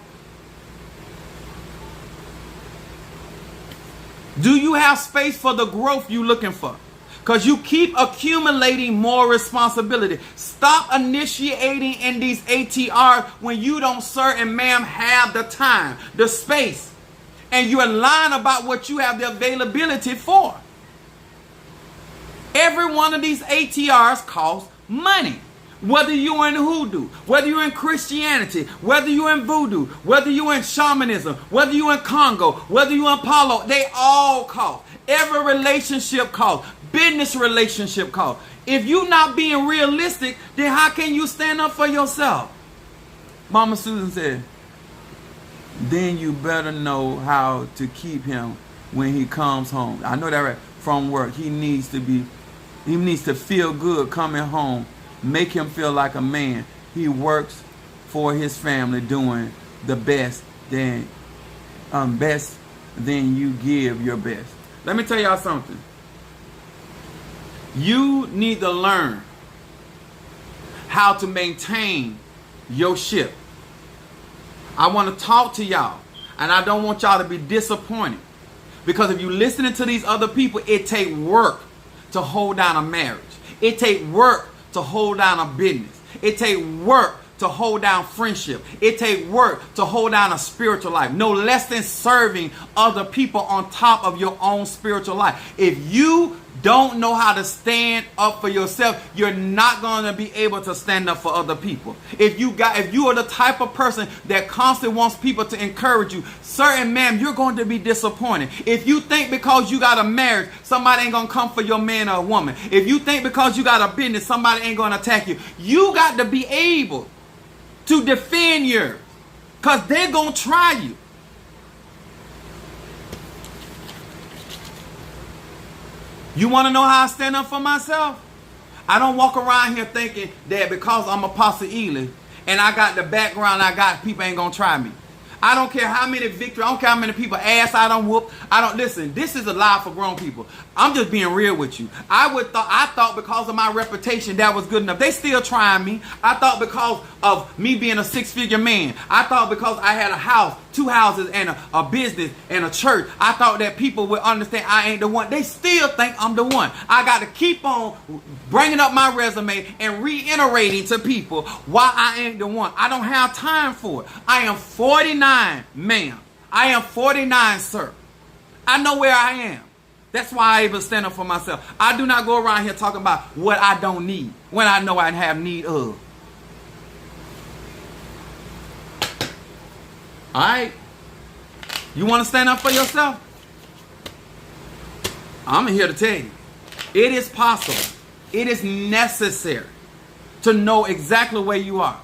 Speaker 1: Do you have space for the growth you looking for? Because you keep accumulating more responsibility. Stop initiating in these ATRs when you don't, sir and ma'am, have the time, the space, And you're lying about what you have the availability for. Every one of these ATRs costs money. Whether you're in hoodoo, whether you're in Christianity, whether you're in voodoo, whether you're in shamanism, whether you're in Congo, whether you're in Palo, they all cost. Every relationship costs. Business relationship costs. If you're not being realistic, then how can you stand up for yourself? Mama Susan said, then you better know how to keep him when he comes home. I know that right from work. He needs to feel good coming home. Make him feel like a man. He works for his family, doing the best than you give your best. Let me tell y'all something. You need to learn how to maintain your ship. I want to talk to y'all, and I don't want y'all to be disappointed, because if you're listening to these other people, it take work to hold down a marriage. It take work to hold down a business. It take work to hold down friendship. It take work to hold down a spiritual life. No less than serving other people on top of your own spiritual life. If you don't know how to stand up for yourself, you're not going to be able to stand up for other people. If you are the type of person that constantly wants people to encourage you, sir and ma'am, you're going to be disappointed. If you think because you got a marriage, somebody ain't going to come for your man or woman. If you think because you got a business, somebody ain't going to attack you. You got to be able to defend yours, because they're going to try you. You want to know how I stand up for myself? I don't walk around here thinking that because I'm Apostle Ely and I got the background I got, people ain't going to try me. I don't care how many victories, I don't care how many people ass I don't whoop. Listen, this is a lie for grown people. I'm just being real with you. I thought because of my reputation that was good enough. They still trying me. I thought because of me being a six-figure man. I thought because I had a house, 2 houses, and a business and a church, I thought that people would understand I ain't the one. They still think I'm the one. I got to keep on bringing up my resume and reiterating to people why I ain't the one. I don't have time for it. I am 49, ma'am. I am 49, sir. I know where I am. That's why I even stand up for myself. I do not go around here talking about what I don't need when I know I have need of. All right? You want to stand up for yourself? I'm here to tell you. It is possible. It is necessary to know exactly where you are.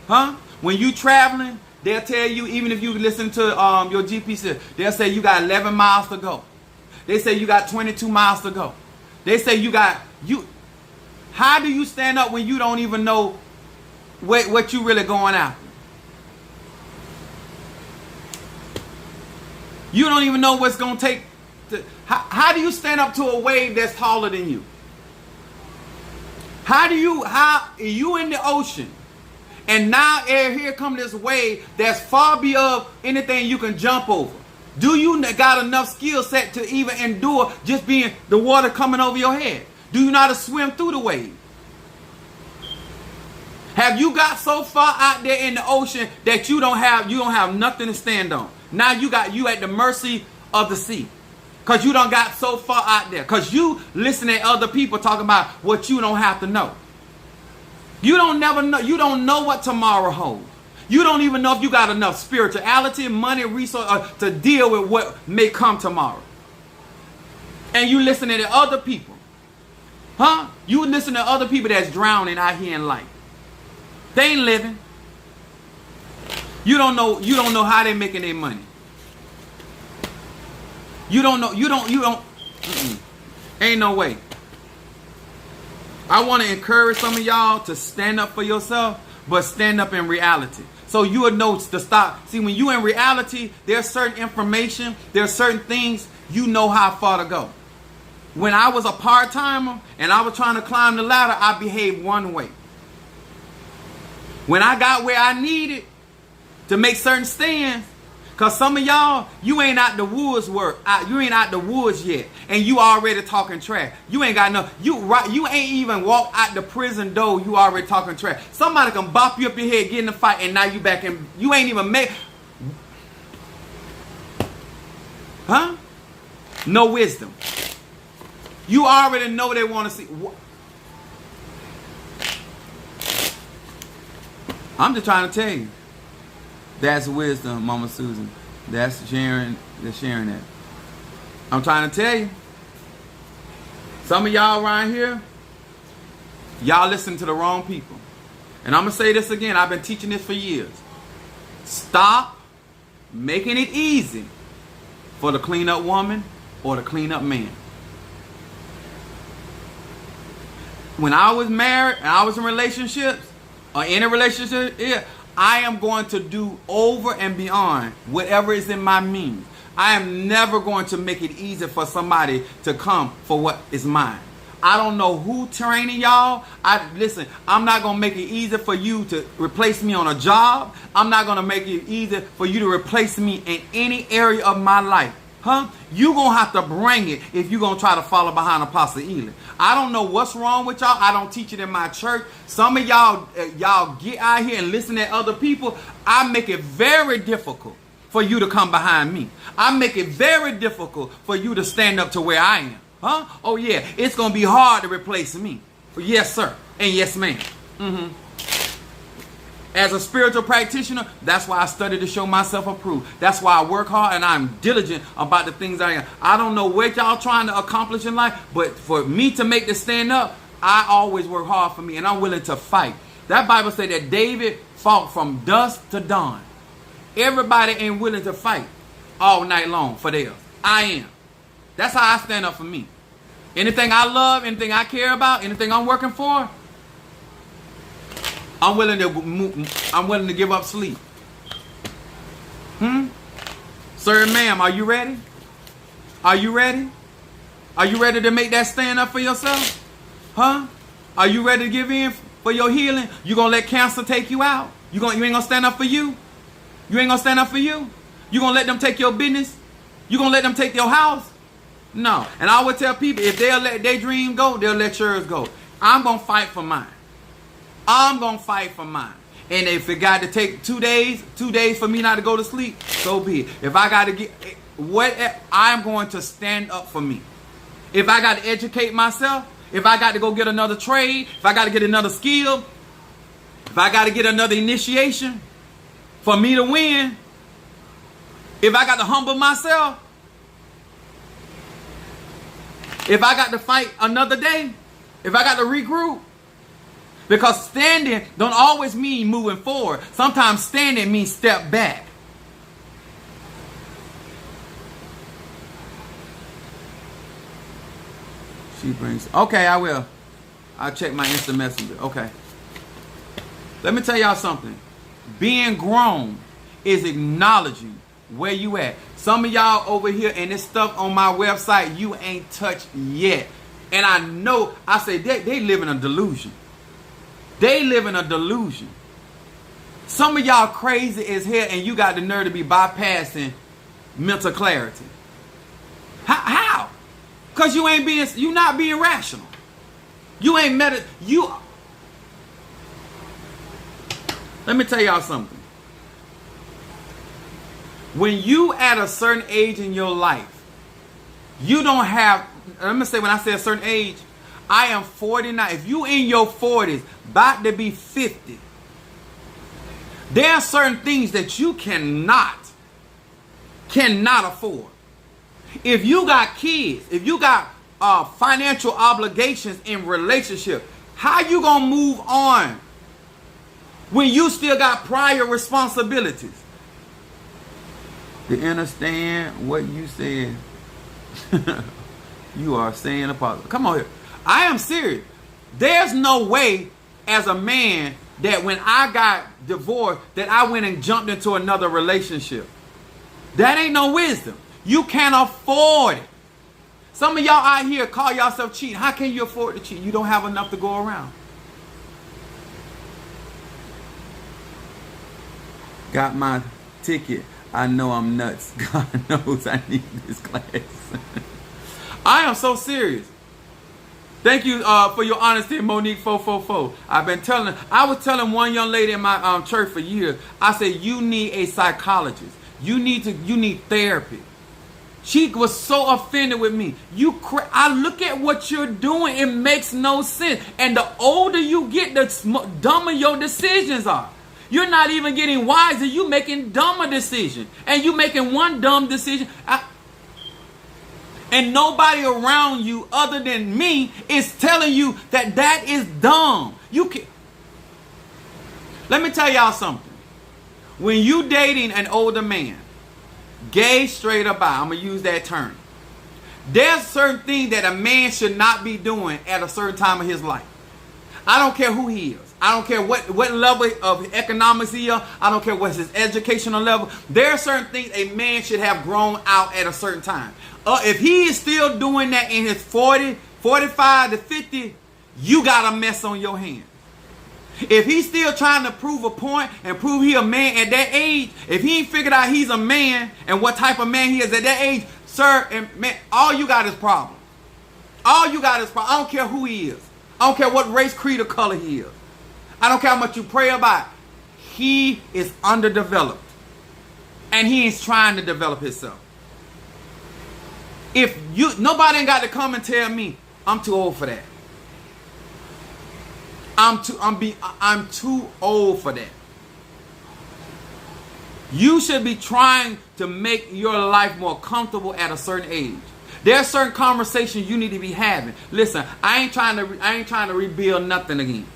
Speaker 1: Huh? When you traveling, they'll tell you, even if you listen to your GPS, they'll say you got 11 miles to go. They say you got 22 miles to go. They say how do you stand up when you don't even know what you really going after? You don't even know what's going to take. How do you stand up to a wave that's taller than you? How you in the ocean, and now here come this wave that's far beyond anything you can jump over? Do you got enough skill set to even endure just being the water coming over your head? Do you know how to swim through the wave? Have you got so far out there in the ocean that you don't have nothing to stand on? Now you at the mercy of the sea. Because you done got so far out there. Because you listen to other people talking about what you don't have to know. You don't never know. You don't know what tomorrow holds. You don't even know if you got enough spirituality, money, resource to deal with what may come tomorrow. And you listening to other people. Huh? You listen to other people that's drowning out here in life. They ain't living. You don't know how they making their money. You don't know. Ain't no way. I want to encourage some of y'all to stand up for yourself, but stand up in reality. So you will know to stop. See, when you in reality, there's certain information, there's certain things you know how far to go. When I was a part-timer and I was trying to climb the ladder, I behaved one way. When I got where I needed to make certain stands, because some of y'all, you ain't out the woods you ain't out the woods yet, and you already talking trash. You ain't got no, you ain't even walked out the prison door, you already talking trash. Somebody can bop you up your head, get in the fight, and now you back in, you ain't even made. Huh? No wisdom. You already know they want to see. I'm just trying to tell you. That's wisdom, Mama Susan. That's sharing that. I'm trying to tell you. Some of y'all around here, y'all listen to the wrong people. And I'm going to say this again. I've been teaching this for years. Stop making it easy for the clean-up woman or the clean-up man. When I was married and I was in relationships, or in a relationship, I am going to do over and beyond whatever is in my means. I am never going to make it easy for somebody to come for what is mine. I don't know who training y'all. Listen, I'm not going to make it easy for you to replace me on a job. I'm not going to make it easy for you to replace me in any area of my life. Huh? You're going to have to bring it if you're going to try to follow behind Apostle Ely. I don't know what's wrong with y'all. I don't teach it in my church. Some of y'all get out here and listen to other people. I make it very difficult for you to come behind me. I make it very difficult for you to stand up to where I am. Huh? Oh, yeah. It's going to be hard to replace me. Yes, sir. And yes, ma'am. As a spiritual practitioner, that's why I study to show myself approved. That's why I work hard and I'm diligent about the things I am. I don't know what y'all trying to accomplish in life, but for me to make this stand up, I always work hard for me and I'm willing to fight. That Bible said that David fought from dusk to dawn. Everybody ain't willing to fight all night long for theirs. I am. That's how I stand up for me. Anything I love, anything I care about, anything I'm working for, I'm willing to give up sleep. Sir, ma'am, are you ready? Are you ready? Are you ready to make that stand up for yourself? Huh? Are you ready to give in for your healing? You gonna let cancer take you out? You ain't gonna stand up for you? You ain't gonna stand up for you? You gonna let them take your business? You gonna let them take your house? No. And I would tell people, if they'll let their dream go, they'll let yours go. I'm gonna fight for mine. I'm going to fight for mine. And if it got to take 2 days for me not to go to sleep, so be it. If I got to get I'm going to stand up for me. If I got to educate myself, if I got to go get another trade, if I got to get another skill, if I got to get another initiation for me to win, if I got to humble myself, if I got to fight another day, if I got to regroup. Because standing don't always mean moving forward. Sometimes standing means step back. She brings... Okay, I will. I'll check my instant messenger. Okay. Let me tell y'all something. Being grown is acknowledging where you at. Some of y'all over here and this stuff on my website you ain't touched yet. And I know, I say they live in a delusion. They live in a delusion. Some of y'all crazy as hell and you got the nerve to be bypassing mental clarity. How? Because you not being rational. You ain't Let me tell y'all something. When you at a certain age in your life, you don't have, let me say when I say a certain age, I am 49. If you in your 40s, about to be 50, there are certain things that you cannot afford. If you got kids, if you got financial obligations in relationship, how you gonna move on when you still got prior responsibilities? To understand what you said, you are saying a positive. Come on here. I am serious. There's no way as a man that when I got divorced that I went and jumped into another relationship. That ain't no wisdom. You can't afford it. Some of y'all out here call yourself cheating. How can you afford to cheat? You don't have enough to go around. Got my ticket. I know I'm nuts. God knows I need this class. I am so serious. Thank you for your honesty, Monique 444. I was telling one young lady in my church for years. I said, you need a psychologist. You need therapy. She was so offended with me. I look at what you're doing. It makes no sense. And the older you get, the dumber your decisions are. You're not even getting wiser. You're making dumber decisions. And you making one dumb decision. And nobody around you other than me is telling you that that is dumb. Let me tell y'all something. When you dating an older man, gay, straight or bi, I'm going to use that term. There's certain things that a man should not be doing at a certain time of his life. I don't care who he is. I don't care what level of economics he is. I don't care what's his educational level. There are certain things a man should have grown out at a certain time. If he is still doing that in his 40, 45 to 50, you got a mess on your hands. If he's still trying to prove a point and prove he a man at that age, if he ain't figured out he's a man and what type of man he is at that age, sir, and man, all you got is problems. All you got is problems. I don't care who he is. I don't care what race, creed, or color he is. I don't care how much you pray about it. He is underdeveloped. And he is trying to develop himself. Nobody ain't got to come and tell me I'm too old for that. I'm too old for that. You should be trying to make your life more comfortable at a certain age. There are certain conversations you need to be having. Listen, I ain't trying to rebuild nothing again.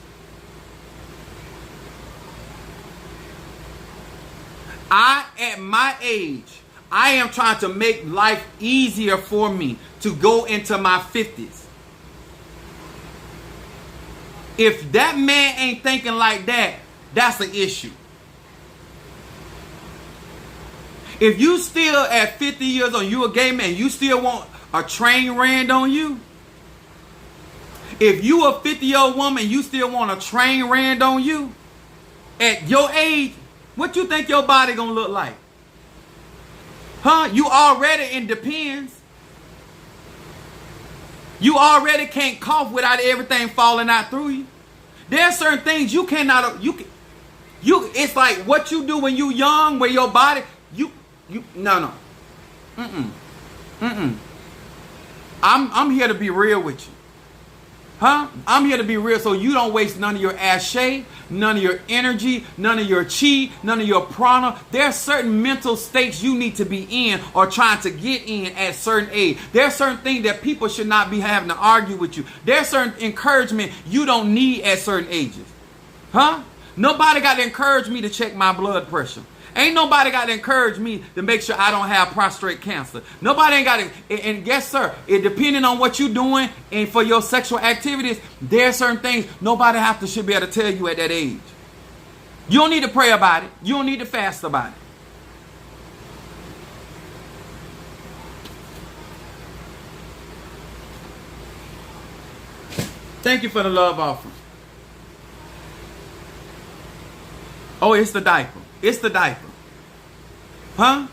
Speaker 1: At my age, I am trying to make life easier for me to go into my 50s. If that man ain't thinking like that, that's an issue. If you still at 50 years old, you a gay man, you still want a train ran on you. If you a 50-year-old woman, you still want a train ran on you. At your age, what you think your body gonna look like? Huh? You already in Depends. You already can't cough without everything falling out through you. There are certain things you cannot. It's like what you do when you young, where your body. No. I'm here to be real with you. Huh? I'm here to be real so you don't waste none of your ashe, none of your energy, none of your chi, none of your prana. There are certain mental states you need to be in or trying to get in at a certain age. There are certain things that people should not be having to argue with you. There's certain encouragement you don't need at certain ages. Huh? Nobody got to encourage me to check my blood pressure. Ain't nobody got to encourage me to make sure I don't have prostate cancer. Nobody ain't got to. And yes, sir, it depending on what you're doing and for your sexual activities, there are certain things nobody should be able to tell you at that age. You don't need to pray about it. You don't need to fast about it. Thank you for the love offering. Oh, it's the diaper. It's the diaper. Huh?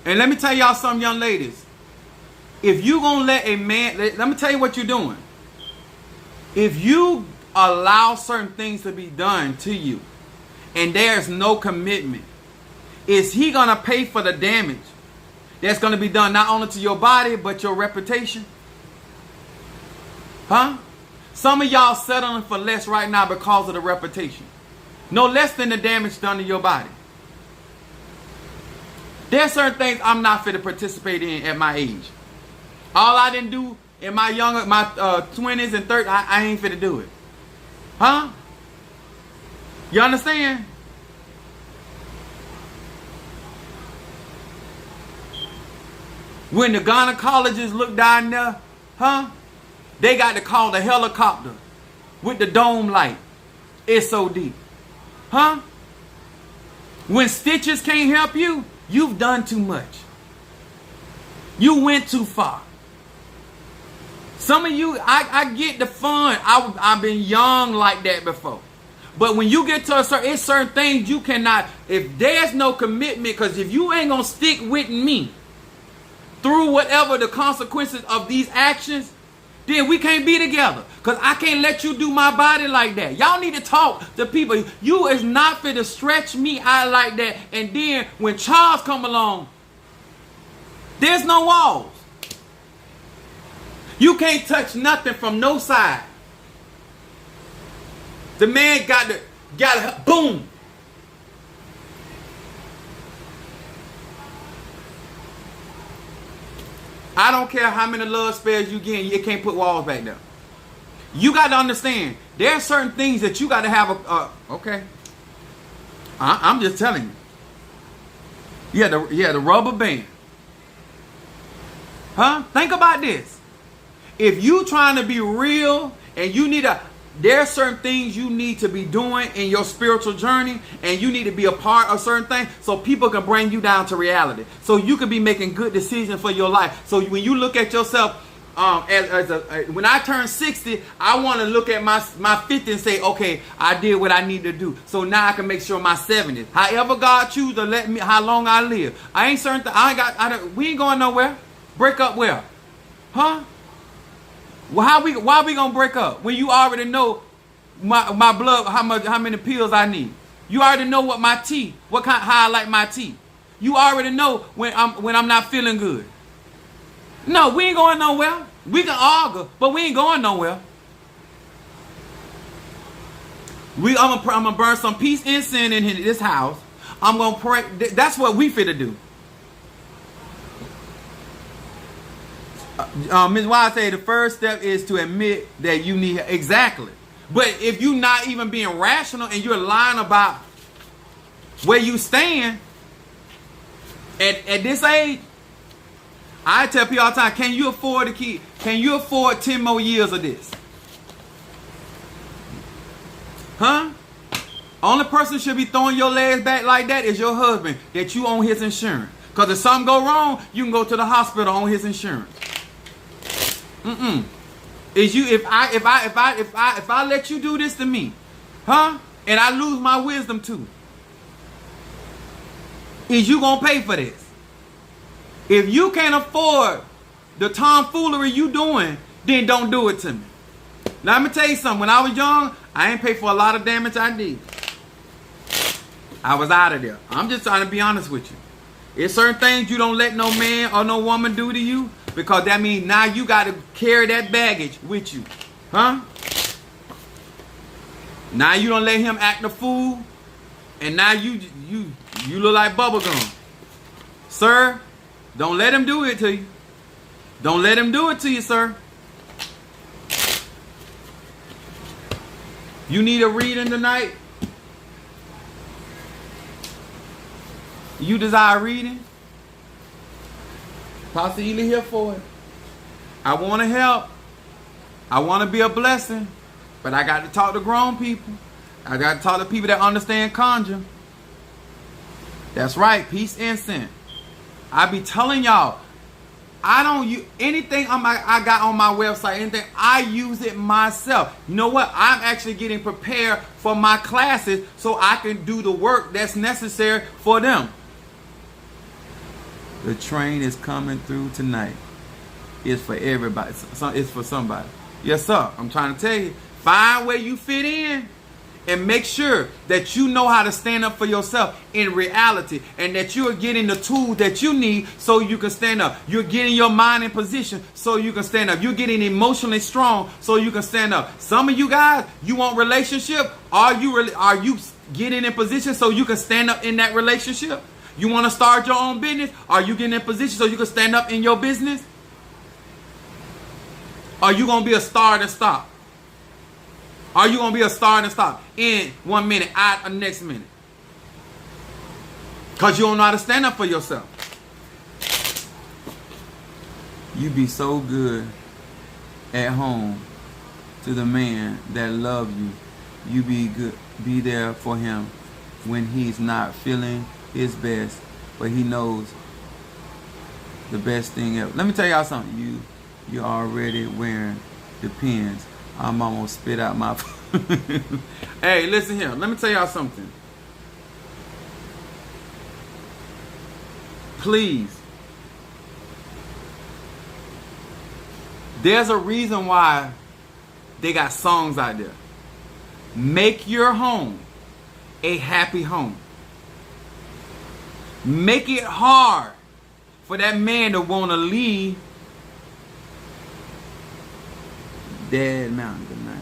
Speaker 1: And let me tell y'all something, young ladies. If you gonna let a man, let me tell you what you're doing. If you allow certain things to be done to you and there's no commitment, is he gonna pay for the damage that's gonna be done not only to your body but your reputation? Huh? Some of y'all settling for less right now because of the reputation. No less than the damage done to your body. There are certain things I'm not fit to participate in at my age. All I didn't do in my 20s and 30s, I ain't fit to do it. Huh? You understand? When the gynecologists look down there, huh? They got to call the helicopter with the dome light. It's so deep. Huh? When stitches can't help you, you've done too much. You went too far. Some of you, I get the fun. I've been young like that before. But when you get to it's certain things you cannot, if there's no commitment, because if you ain't going to stick with me through whatever the consequences of these actions, then we can't be together. Because I can't let you do my body like that. Y'all need to talk to people. You is not fit to stretch me out like that. And then when Charles come along, There's no walls. You can't touch nothing from no side. The man got to, boom. I don't care how many love spells you get, you can't put walls back there. You got to understand, there are certain things that you got to have okay. I'm just telling you. Yeah, the rubber band. Huh? Think about this. If you trying to be real and you need there are certain things you need to be doing in your spiritual journey, and you need to be a part of certain things so people can bring you down to reality. So you can be making good decisions for your life. So when you look at yourself, when I turn 60, I want to look at my 50 and say, okay, I did what I need to do. So now I can make sure my 70s. However God chooses to let me, how long I live. I ain't certain. We ain't going nowhere. Break up where? Huh? Well, why we gonna break up when you already know my blood, how many pills I need? You already know what how I like my tea. You already know when I'm not feeling good. No, we ain't going nowhere. We can argue, but we ain't going nowhere. I'm gonna burn some peace incense in this house. I'm gonna pray. That's what we finna do. Ms. Wise say the first step is to admit that you need exactly. But if you're not even being rational and you're lying about where you stand at this age, I tell people all the time, can you afford 10 more years of this? Huh? Only person should be throwing your legs back like that is your husband, that you own his insurance. Because if something go wrong, you can go to the hospital on his insurance. Is you if I let you do this to me, huh? And I lose my wisdom too. Is you gonna pay for this? If you can't afford the tomfoolery you doing, then don't do it to me. Now let me tell you something. When I was young, I ain't paid for a lot of damage I did. I was out of there. I'm just trying to be honest with you. It's certain things you don't let no man or no woman do to you, because that means now you got to carry that baggage with you. Huh? Now you don't let him act the fool, and now you look like bubblegum. Sir, don't let him do it to you. Don't let him do it to you, sir. You need a reading tonight? You desire reading? Pastor Ely here for it. I want to help. I want to be a blessing. But I got to talk to grown people. I got to talk to people that understand conjure. That's right. Peace incense. I be telling y'all, I don't use anything I got on my website, anything, I use it myself. You know what? I'm actually getting prepared for my classes so I can do the work that's necessary for them. The train is coming through tonight. It's for everybody. It's for somebody. Yes, sir. I'm trying to tell you. Find where you fit in and make sure that you know how to stand up for yourself in reality, and that you are getting the tools that you need so you can stand up. You're getting your mind in position so you can stand up. You're getting emotionally strong so you can stand up. Some of you guys, you want relationship. Are you getting in position so you can stand up in that relationship? You want to start your own business? Are you getting in position so you can stand up in your business? Are you going to be a star to stop? Are you going to be a star to stop in 1 minute, out the next minute? Because you don't know how to stand up for yourself. You be so good at home to the man that loves you. You be there for him when he's not feeling his best, but he knows the best thing ever. Let me tell y'all something. You're already wearing the pins. I'm almost spit out my Hey, listen here. Let me tell y'all something. Please. There's a reason why they got songs out there. Make your home a happy home. Make it hard for that man to want to leave Dead Mountain. Good night.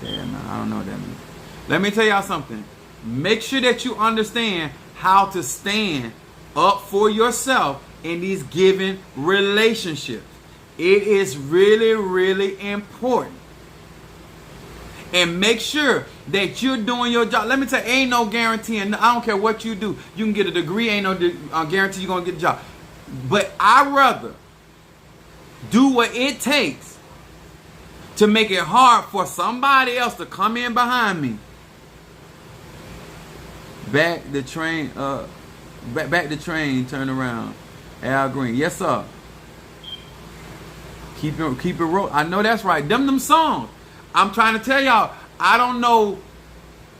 Speaker 1: Dead Mountain. I don't know what that means. Let me tell y'all something. Make sure that you understand how to stand up for yourself in these given relationships. It is really, really important. And make sure that you're doing your job. Let me tell you, ain't no guarantee. And I don't care what you do. You can get a degree. Ain't no guarantee you're going to get a job. But I'd rather do what it takes to make it hard for somebody else to come in behind me. Back the train, turn around. Al Green. Yes, sir. Keep it roll. I know that's right. Them songs. I'm trying to tell y'all, I don't know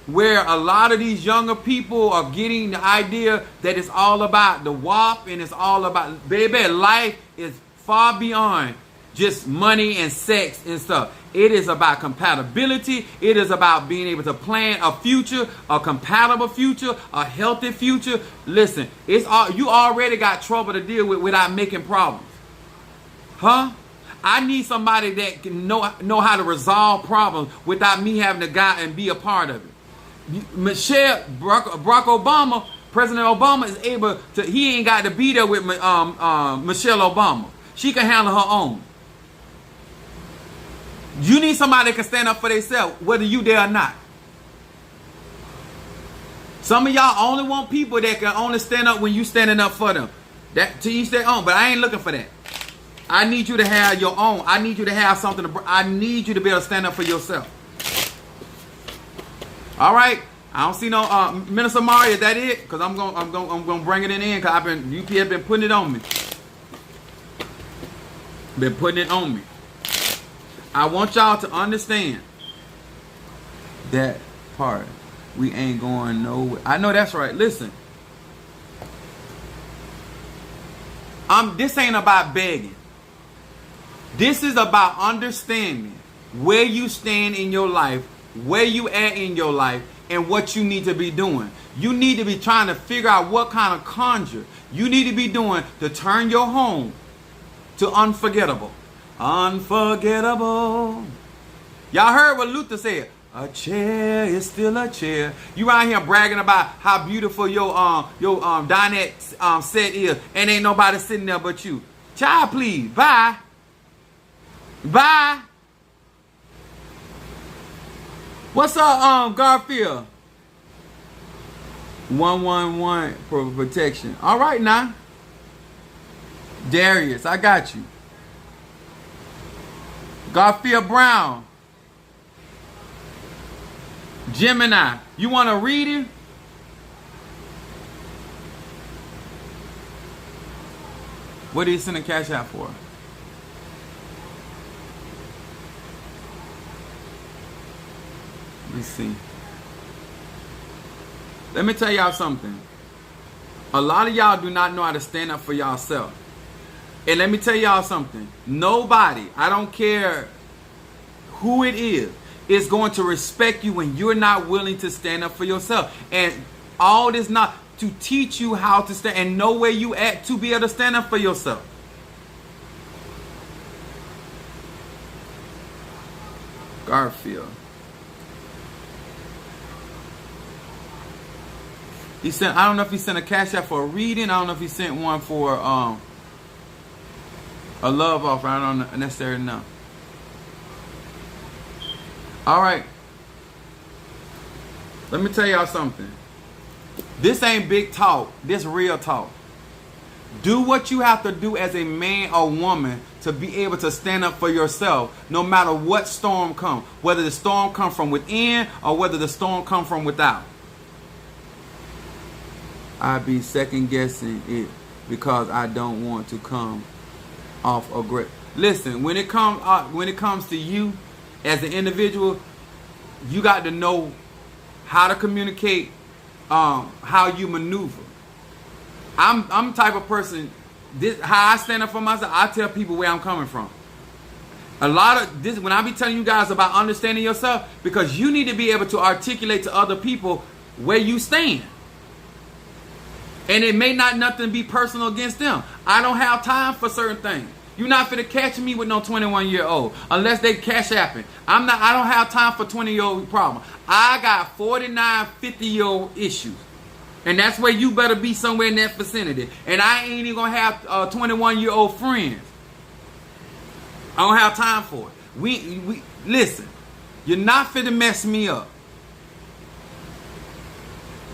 Speaker 1: where a lot of these younger people are getting the idea that it's all about the WAP and it's all about, baby, life is far beyond just money and sex and stuff. It is about compatibility. It is about being able to plan a future, a compatible future, a healthy future. Listen, it's all, you already got trouble to deal with without making problems. Huh? I need somebody that can know how to resolve problems without me having to go and be a part of it. Barack Obama, President Obama is able to, he ain't got to be there with Michelle Obama. She can handle her own. You need somebody that can stand up for themselves, whether you there or not. Some of y'all only want people that can only stand up when you standing up for them. That to each their own, but I ain't looking for that. I need you to have your own. I need you to have something to, I need you to be able to stand up for yourself. All right. I don't see no Minister Mari. Is that it? Because I'm gonna bring it in because UP has been putting it on me. Been putting it on me. I want y'all to understand that part. We ain't going nowhere. I know that's right. Listen. This ain't about begging. This is about understanding where you stand in your life, where you at in your life, and what you need to be doing. You need to be trying to figure out what kind of conjure you need to be doing to turn your home to unforgettable. Unforgettable. Y'all heard what Luther said. A chair is still a chair. You out here bragging about how beautiful your dinette set is, and ain't nobody sitting there but you. Child, please, bye. Bye. What's up, Garfield? 111 for protection. All right now. Darius, I got you. Garfield Brown. Gemini, you want to read it? What did he send a cash out for? Let's see. Let me tell y'all something. A lot of y'all do not know how to stand up for yourself. And let me tell y'all something. Nobody, I don't care who it is going to respect you when you're not willing to stand up for yourself. And all this not to teach you how to stand and know where you at to be able to stand up for yourself. Garfield. He sent, I don't know if he sent a cash out for a reading. I don't know if he sent one for a love offer. I don't necessarily know. All right. Let me tell y'all something. This ain't big talk. This real talk. Do what you have to do as a man or woman to be able to stand up for yourself no matter what storm comes. Whether the storm comes from within or whether the storm comes from without. I be second guessing it because I don't want to come off aggressive. Listen, when it comes to you as an individual, you got to know how to communicate, how you maneuver. I'm the type of person. How I stand up for myself. I tell people where I'm coming from. A lot of this, when I be telling you guys about understanding yourself, because you need to be able to articulate to other people where you stand. And it may not nothing be personal against them. I don't have time for certain things. You're not finna catch me with no 21-year-old unless they cash apping. I don't have time for 20-year-old problem. I got 49, 50-year-old issues. And that's where you better be somewhere in that vicinity. And I ain't even gonna have 21-year-old friends. I don't have time for it. We listen, you're not finna mess me up.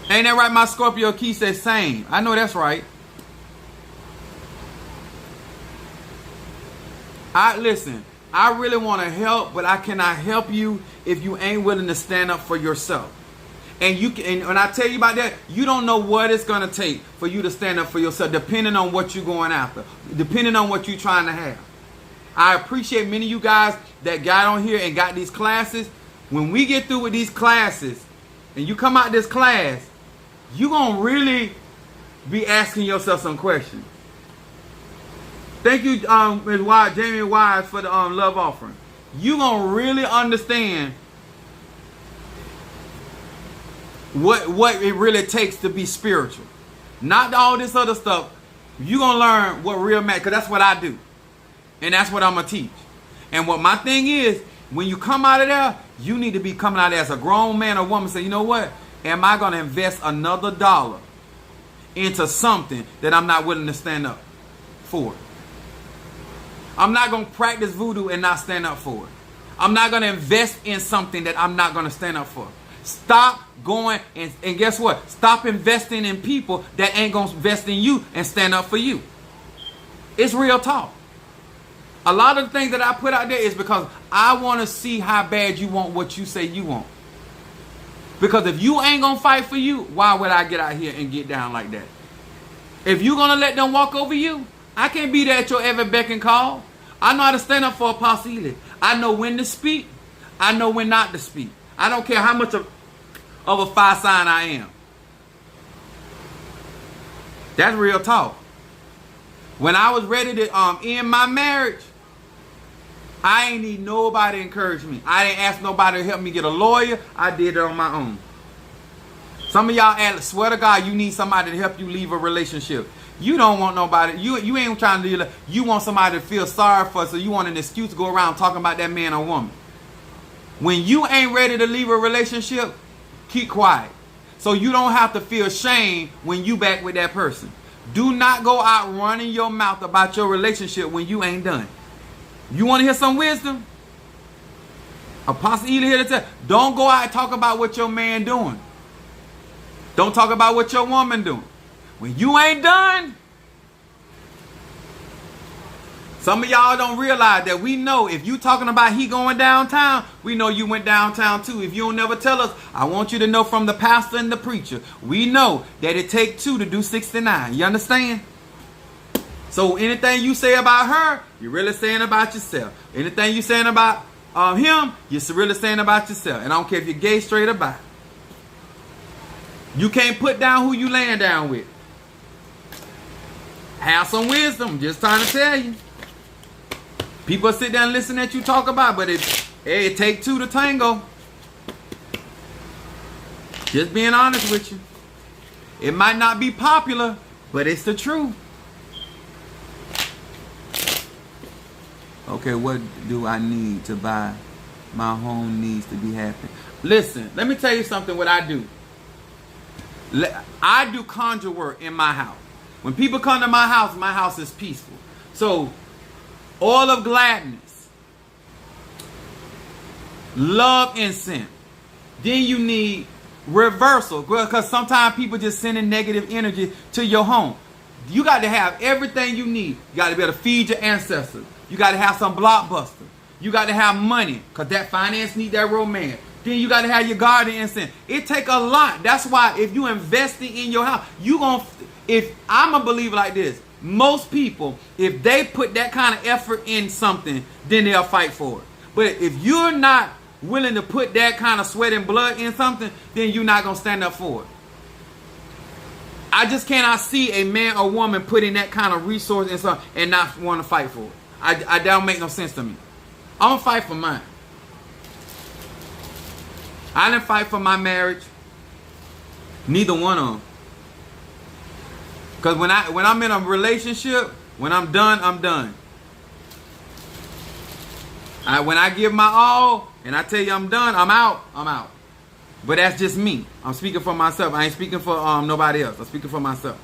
Speaker 1: Ain't that right? My Scorpio key says same. I know that's right. Listen, I really want to help, but I cannot help you if you ain't willing to stand up for yourself. And when I tell you about that, you don't know what it's gonna take for you to stand up for yourself, depending on what you're going after, depending on what you're trying to have. I appreciate many of you guys that got on here and got these classes. When we get through with these classes, and you come out this class, you're gonna really be asking yourself some questions. Thank you, Ms. Wise, Jamie Wise, for the love offering. You're going to really understand what it really takes to be spiritual. Not all this other stuff. You're going to learn what real matters, because that's what I do. And that's what I'm going to teach. And what my thing is, when you come out of there, you need to be coming out as a grown man or woman. Say, you know what? Am I going to invest another dollar into something that I'm not willing to stand up for? I'm not going to practice voodoo and not stand up for it. I'm not going to invest in something that I'm not going to stand up for. Stop going and guess what? Stop investing in people that ain't going to invest in you and stand up for you. It's real talk. A lot of the things that I put out there is because I want to see how bad you want what you say you want. Because if you ain't going to fight for you, why would I get out here and get down like that? If you're going to let them walk over you, I can't be there at your every beck and call. I know how to stand up for Apostle Ely. I know when to speak. I know when not to speak. I don't care how much of a fire sign I am. That's real talk. When I was ready to end my marriage, I ain't need nobody to encourage me. I didn't ask nobody to help me get a lawyer. I did it on my own. Some of y'all swear to God you need somebody to help you leave a relationship. You don't want nobody. You ain't trying to do that. You want somebody to feel sorry for, so you want an excuse to go around talking about that man or woman. When you ain't ready to leave a relationship, keep quiet. So you don't have to feel shame when you back with that person. Do not go out running your mouth about your relationship when you ain't done. You want to hear some wisdom? Apostle Ely here to tell. Don't go out and talk about what your man doing. Don't talk about what your woman doing. When you ain't done, some of y'all don't realize that we know if you talking about he going downtown, we know you went downtown too. If you don't never tell us, I want you to know from the pastor and the preacher, we know that it take 2 to do 69. You understand? So anything you say about her, you're really saying about yourself. Anything you saying about him, you're really saying about yourself. And I don't care if you're gay, straight, or bi. You can't put down who you laying down with. Have some wisdom. Just trying to tell you. People sit down and listen at you talk about, but it take 2 to tango. Just being honest with you. It might not be popular, but it's the truth. Okay, what do I need to buy? My home needs to be happy. Listen, let me tell you something what I do. I do conjure work in my house. When people come to my house is peaceful. So, oil of gladness, love incense. Then you need reversal, because sometimes people just sending negative energy to your home. You got to have everything you need. You got to be able to feed your ancestors. You got to have some blockbuster. You got to have money, because that finance need that romance. Then you got to have your garden incense. It take a lot. That's why if you investing in your house, if I'm a believer like this, most people, if they put that kind of effort in something, then they'll fight for it. But if you're not willing to put that kind of sweat and blood in something, then you're not going to stand up for it. I just cannot see a man or woman putting that kind of resource in something and not want to fight for it. That don't make no sense to me. I'm gonna fight for mine. I didn't fight for my marriage. Neither one of them. Because when I'm in a relationship, when I'm done, I'm done. When I give my all and I tell you I'm done, I'm out. I'm out. But that's just me. I'm speaking for myself. I ain't speaking for nobody else. I'm speaking for myself.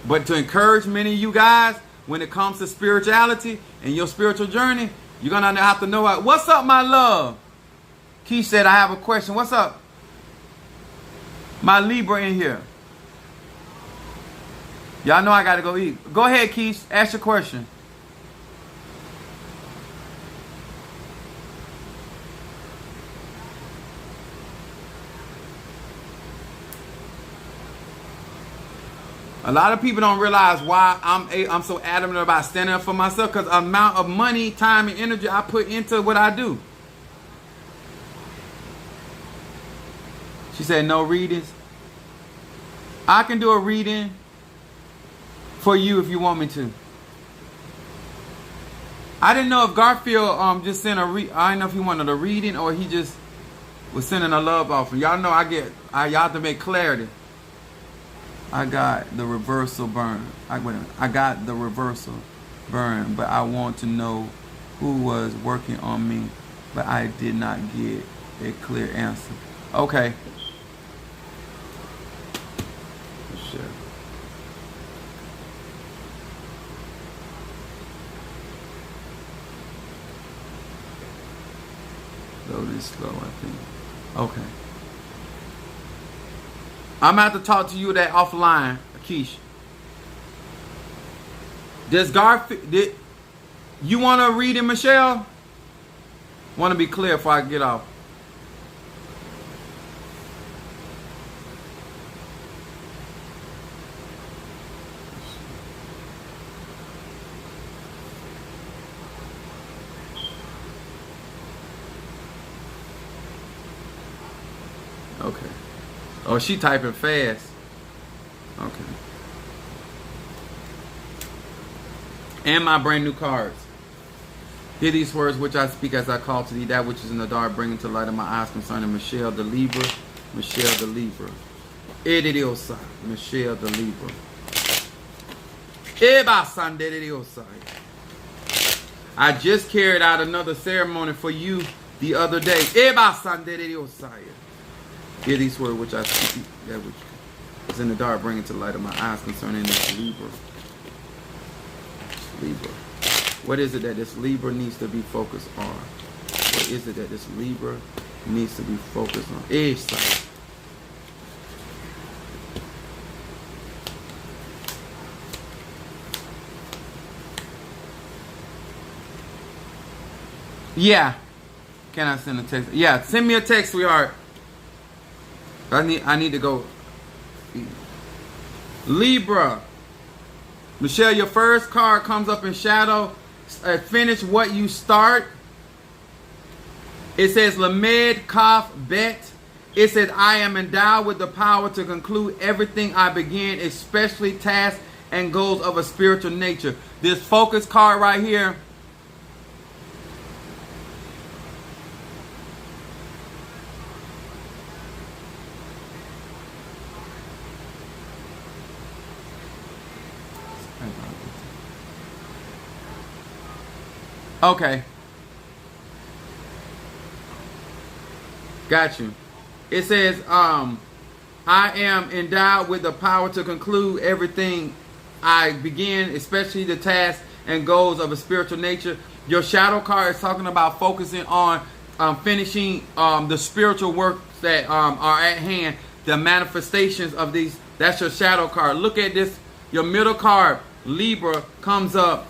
Speaker 1: But to encourage many of you guys, when it comes to spirituality and your spiritual journey, you're going to have to know, what's up, my love? Keish said, I have a question. What's up? My Libra in here. Y'all know I got to go eat. Go ahead, Keish. Ask your question. A lot of people don't realize why I'm so adamant about standing up for myself, because the amount of money, time, and energy I put into what I do. She said no readings. I can do a reading for you if you want me to. I didn't know if Garfield just sent I didn't know if he wanted a reading or he just was sending a love offering. Y'all know y'all have to make clarity. I got the reversal burn. I got the reversal burn, but I want to know who was working on me, but I did not get a clear answer. Okay. Sure. Loading slow, I think. Okay. I'm going to have to talk to you that offline, Keish. Does Garfield, you want to read it, Michelle? Want to be clear before I get off. Okay. Oh, she typing fast. Okay. And my brand new cards. Hear these words which I speak as I call to thee, that which is in the dark, bringing to light of my eyes concerning Michelle the Libra. Michelle the Libra. Edidiosa. Michelle the Libra. Ebasandediosa. I just carried out another ceremony for you the other day. Ebasandediosa. Hear these words which I speak, that which is in the dark, bringing to the light of my eyes concerning this Libra. Libra. What is it that this Libra needs to be focused on? What is it that this Libra needs to be focused on? Isa. Yeah. Can I send a text? Yeah, send me a text, sweetheart. I need to go. Libra. Michelle, your first card comes up in shadow. Finish what you start. It says Lamed Kaf Bet. It says I am endowed with the power to conclude everything I begin, especially tasks and goals of a spiritual nature. This focus card right here. Okay. Got you. It says, I am endowed with the power to conclude everything I begin, especially the tasks and goals of a spiritual nature. Your shadow card is talking about focusing on finishing the spiritual work that are at hand, the manifestations of these. That's your shadow card. Look at this. Your middle card, Libra, comes up.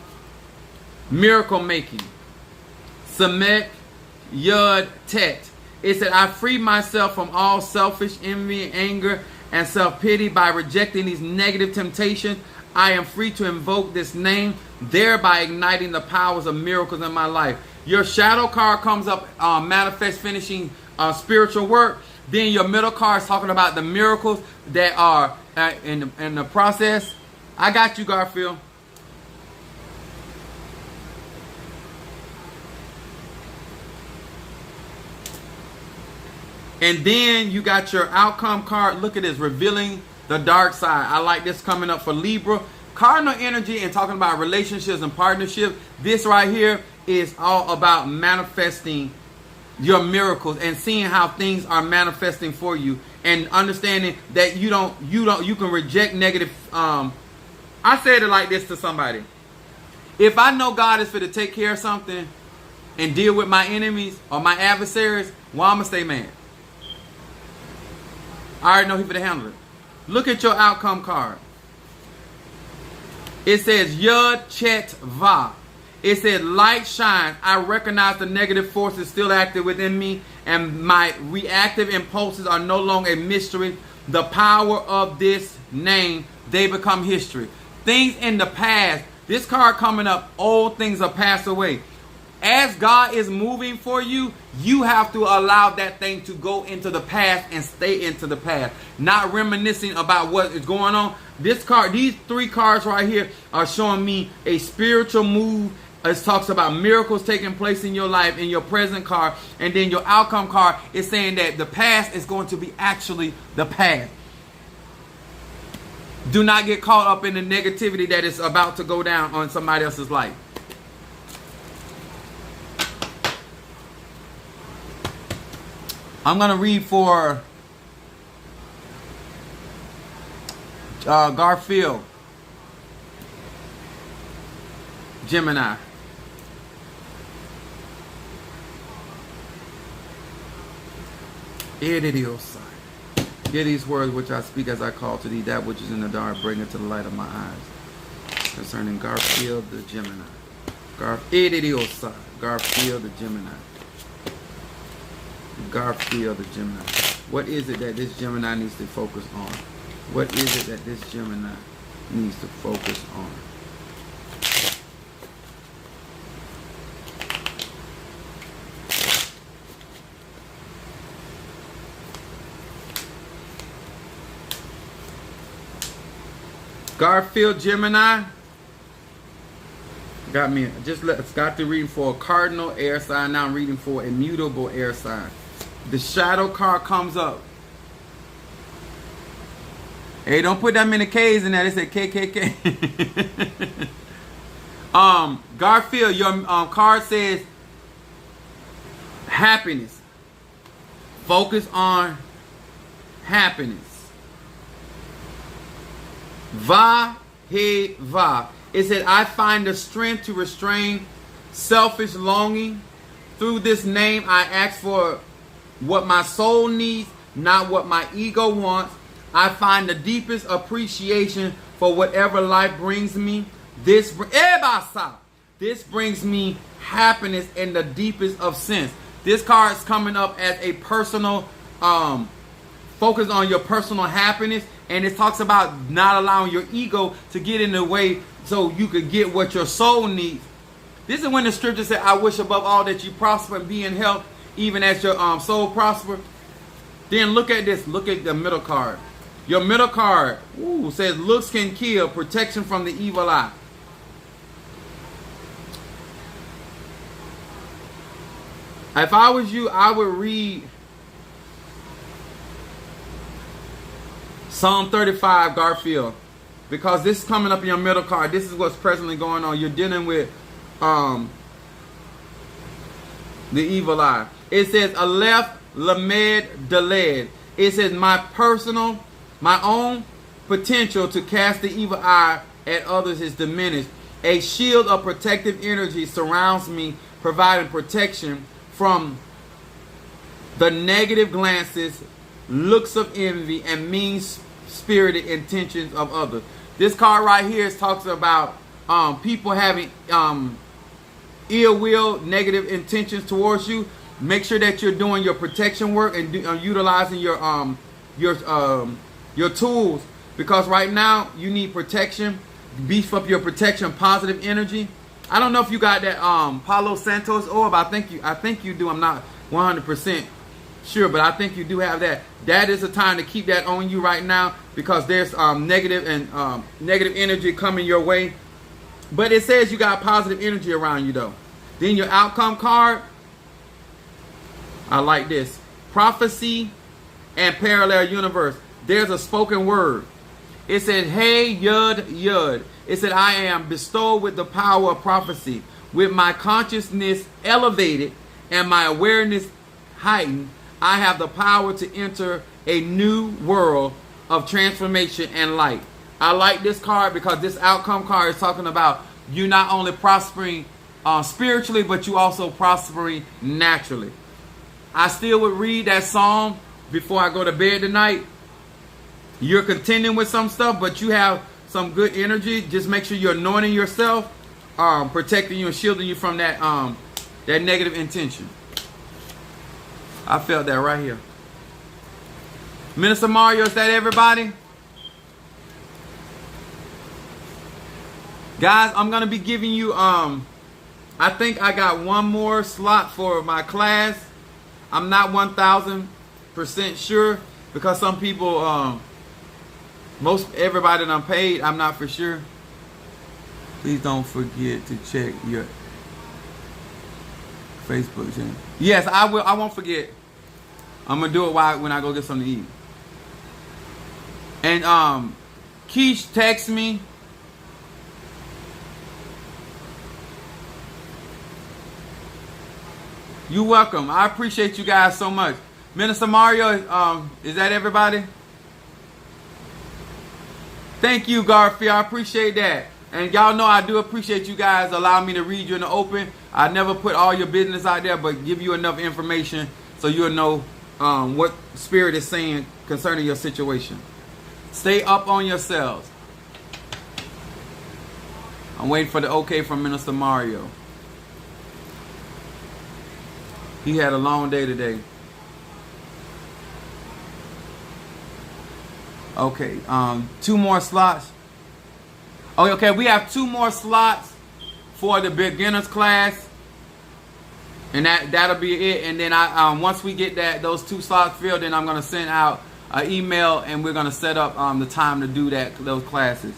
Speaker 1: Miracle making. Samek Yud Tet. It said, I free myself from all selfish envy, anger, and self-pity by rejecting these negative temptations. I am free to invoke this name, thereby igniting the powers of miracles in my life. Your shadow card comes up, manifest finishing spiritual work. Then your middle card is talking about the miracles that are in the process. I got you, Garfield. And then you got your outcome card. Look at this, revealing the dark side. I like this coming up for Libra. Cardinal energy and talking about relationships and partnerships. This right here is all about manifesting your miracles and seeing how things are manifesting for you, and understanding that you can reject negative. I said it like this to somebody. If I know God is for to take care of something and deal with my enemies or my adversaries, well, I'm going to stay mad. I already know He's for to handle it. Look at your outcome card. It says Yud Chet Va. It says light shines. I recognize the negative forces still active within me, and my reactive impulses are no longer a mystery. The power of this name, they become history. Things in the past. This card coming up, old things are passed away. As God is moving for you, you have to allow that thing to go into the past and stay into the past. Not reminiscing about what is going on. This card, these three cards right here are showing me a spiritual move. It talks about miracles taking place in your life, in your present card. And then your outcome card is saying that the past is going to be actually the past. Do not get caught up in the negativity that is about to go down on somebody else's life. I'm going to read for Garfield, Gemini. Idiocy. Hear these words which I speak as I call to thee, that which is in the dark, bring it to the light of my eyes. Concerning Garfield the Gemini. Idiocy. Garfield the Gemini. Garfield the Gemini. What is it that this Gemini needs to focus on? What is it that this Gemini needs to focus on? Garfield Gemini. Got to reading for a cardinal air sign. Now I'm reading for a mutable air sign. The shadow card comes up. Hey, don't put that many K's in there. They said KKK. Garfield, your card says happiness. Focus on happiness. Va, he, va. It said, I find the strength to restrain selfish longing. Through this name, I ask for what my soul needs, not what my ego wants. I find the deepest appreciation for whatever life brings me. This brings me happiness in the deepest of sense. This card is coming up as a personal, focus on your personal happiness. And it talks about not allowing your ego to get in the way so you could get what your soul needs. This is when the scripture said, I wish above all that you prosper and be in health, even as your soul prosper. Then look at this. Look at the middle card. Your middle card says, looks can kill, protection from the evil eye. If I was you, I would read Psalm 35, Garfield, because this is coming up in your middle card. This is what's presently going on. You're dealing with the evil eye. It says, Aleph Lamed Daled. It says, my own potential to cast the evil eye at others is diminished. A shield of protective energy surrounds me, providing protection from the negative glances, looks of envy, and mean-spirited intentions of others. This card right here talks about people having ill will, negative intentions towards you. Make sure that you're doing your protection work and utilizing your tools, because right now you need protection. Beef up your protection, positive energy. I don't know if you got that Palo Santos orb. I think you do. I'm not 100% sure, but I think you do have that. That is a time to keep that on you right now, because there's negative energy coming your way. But it says you got positive energy around you though. Then your outcome card, I like this. prophecy and parallel universe. There's a spoken word. It said, hey, yud, yud. It said, I am bestowed with the power of prophecy. With my consciousness elevated and my awareness heightened, I have the power to enter a new world of transformation and light. I like this card because this outcome card is talking about you not only prospering spiritually, but you also prospering naturally. I still would read that psalm before I go to bed tonight. You're contending with some stuff, but you have some good energy. Just make sure you're anointing yourself, protecting you and shielding you from that that negative intention. I felt that right here. Minister Mario, is that everybody? Guys, I'm going to be giving you, I think I got one more slot for my class. I'm not 1,000% sure because some people, everybody that I'm paid, I'm not for sure. Please don't forget to check your Facebook channel. Yes, I will. I won't forget. I'm going to do it when I go get something to eat. And Keish text me. You're welcome. I appreciate you guys so much. Minister Mario, is that everybody? Thank you, Garfield. I appreciate that. And y'all know I do appreciate you guys allowing me to read you in the open. I never put all your business out there, but give you enough information so you'll know what Spirit is saying concerning your situation. Stay up on yourselves. I'm waiting for the okay from Minister Mario. He had a long day today. Okay, 2 more slots. Oh, okay, we have 2 more slots for the beginners class, and that'll be it. And then once we get those 2 slots filled, then I'm gonna send out an email, and we're gonna set up the time to do those classes.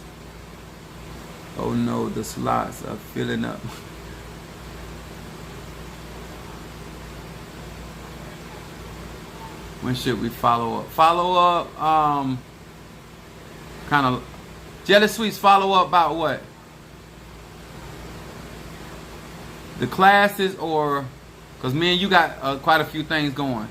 Speaker 1: Oh no, the slots are filling up. When should we follow up? Follow up, kind of, Jelly Sweets, follow up about what? The classes, or, because me and you got quite a few things going.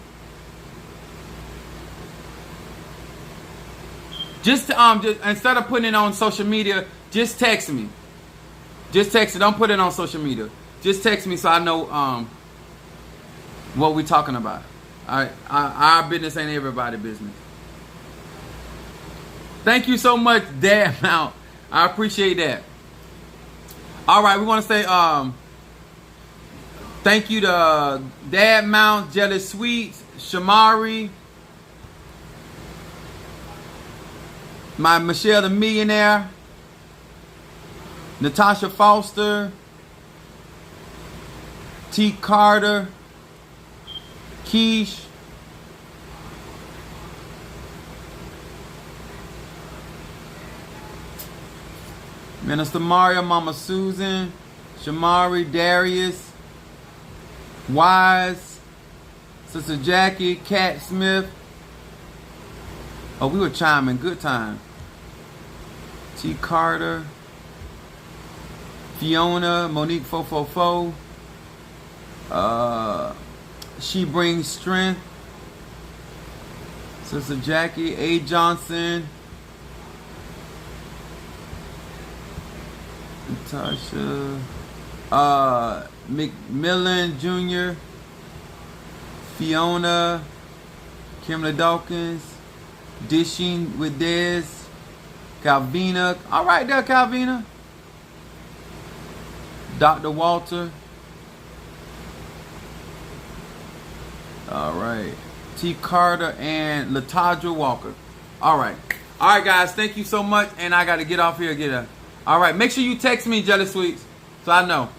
Speaker 1: Just instead of putting it on social media, just text me. Just text it. Don't put it on social media. Just text me so I know what we're talking about. Our business ain't everybody's business. Thank you so much, Dad Mount. I appreciate that. All right, we want to say thank you to Dad Mount, Jelly Sweets, Shamari, my Michelle the Millionaire, Natasha Foster, T. Carter, Keish, Minister Mario, Mama Susan, Shamari, Darius, Wise, Sister Jackie, Cat Smith. Oh, we were chiming. Good time. T. Carter, Fiona, Monique 444. She Brings Strength. Sister Jackie, A. Johnson, Natasha, McMillan Jr., Fiona, Kimberly Dawkins, Dishing with Des, Calvina. All right there, Calvina. Dr. Walter. All right. T. Carter and Latadra Walker. All right. All right, guys. Thank you so much. And I got to get off here and get a... All right. Make sure you text me, Jelly Sweets, so I know.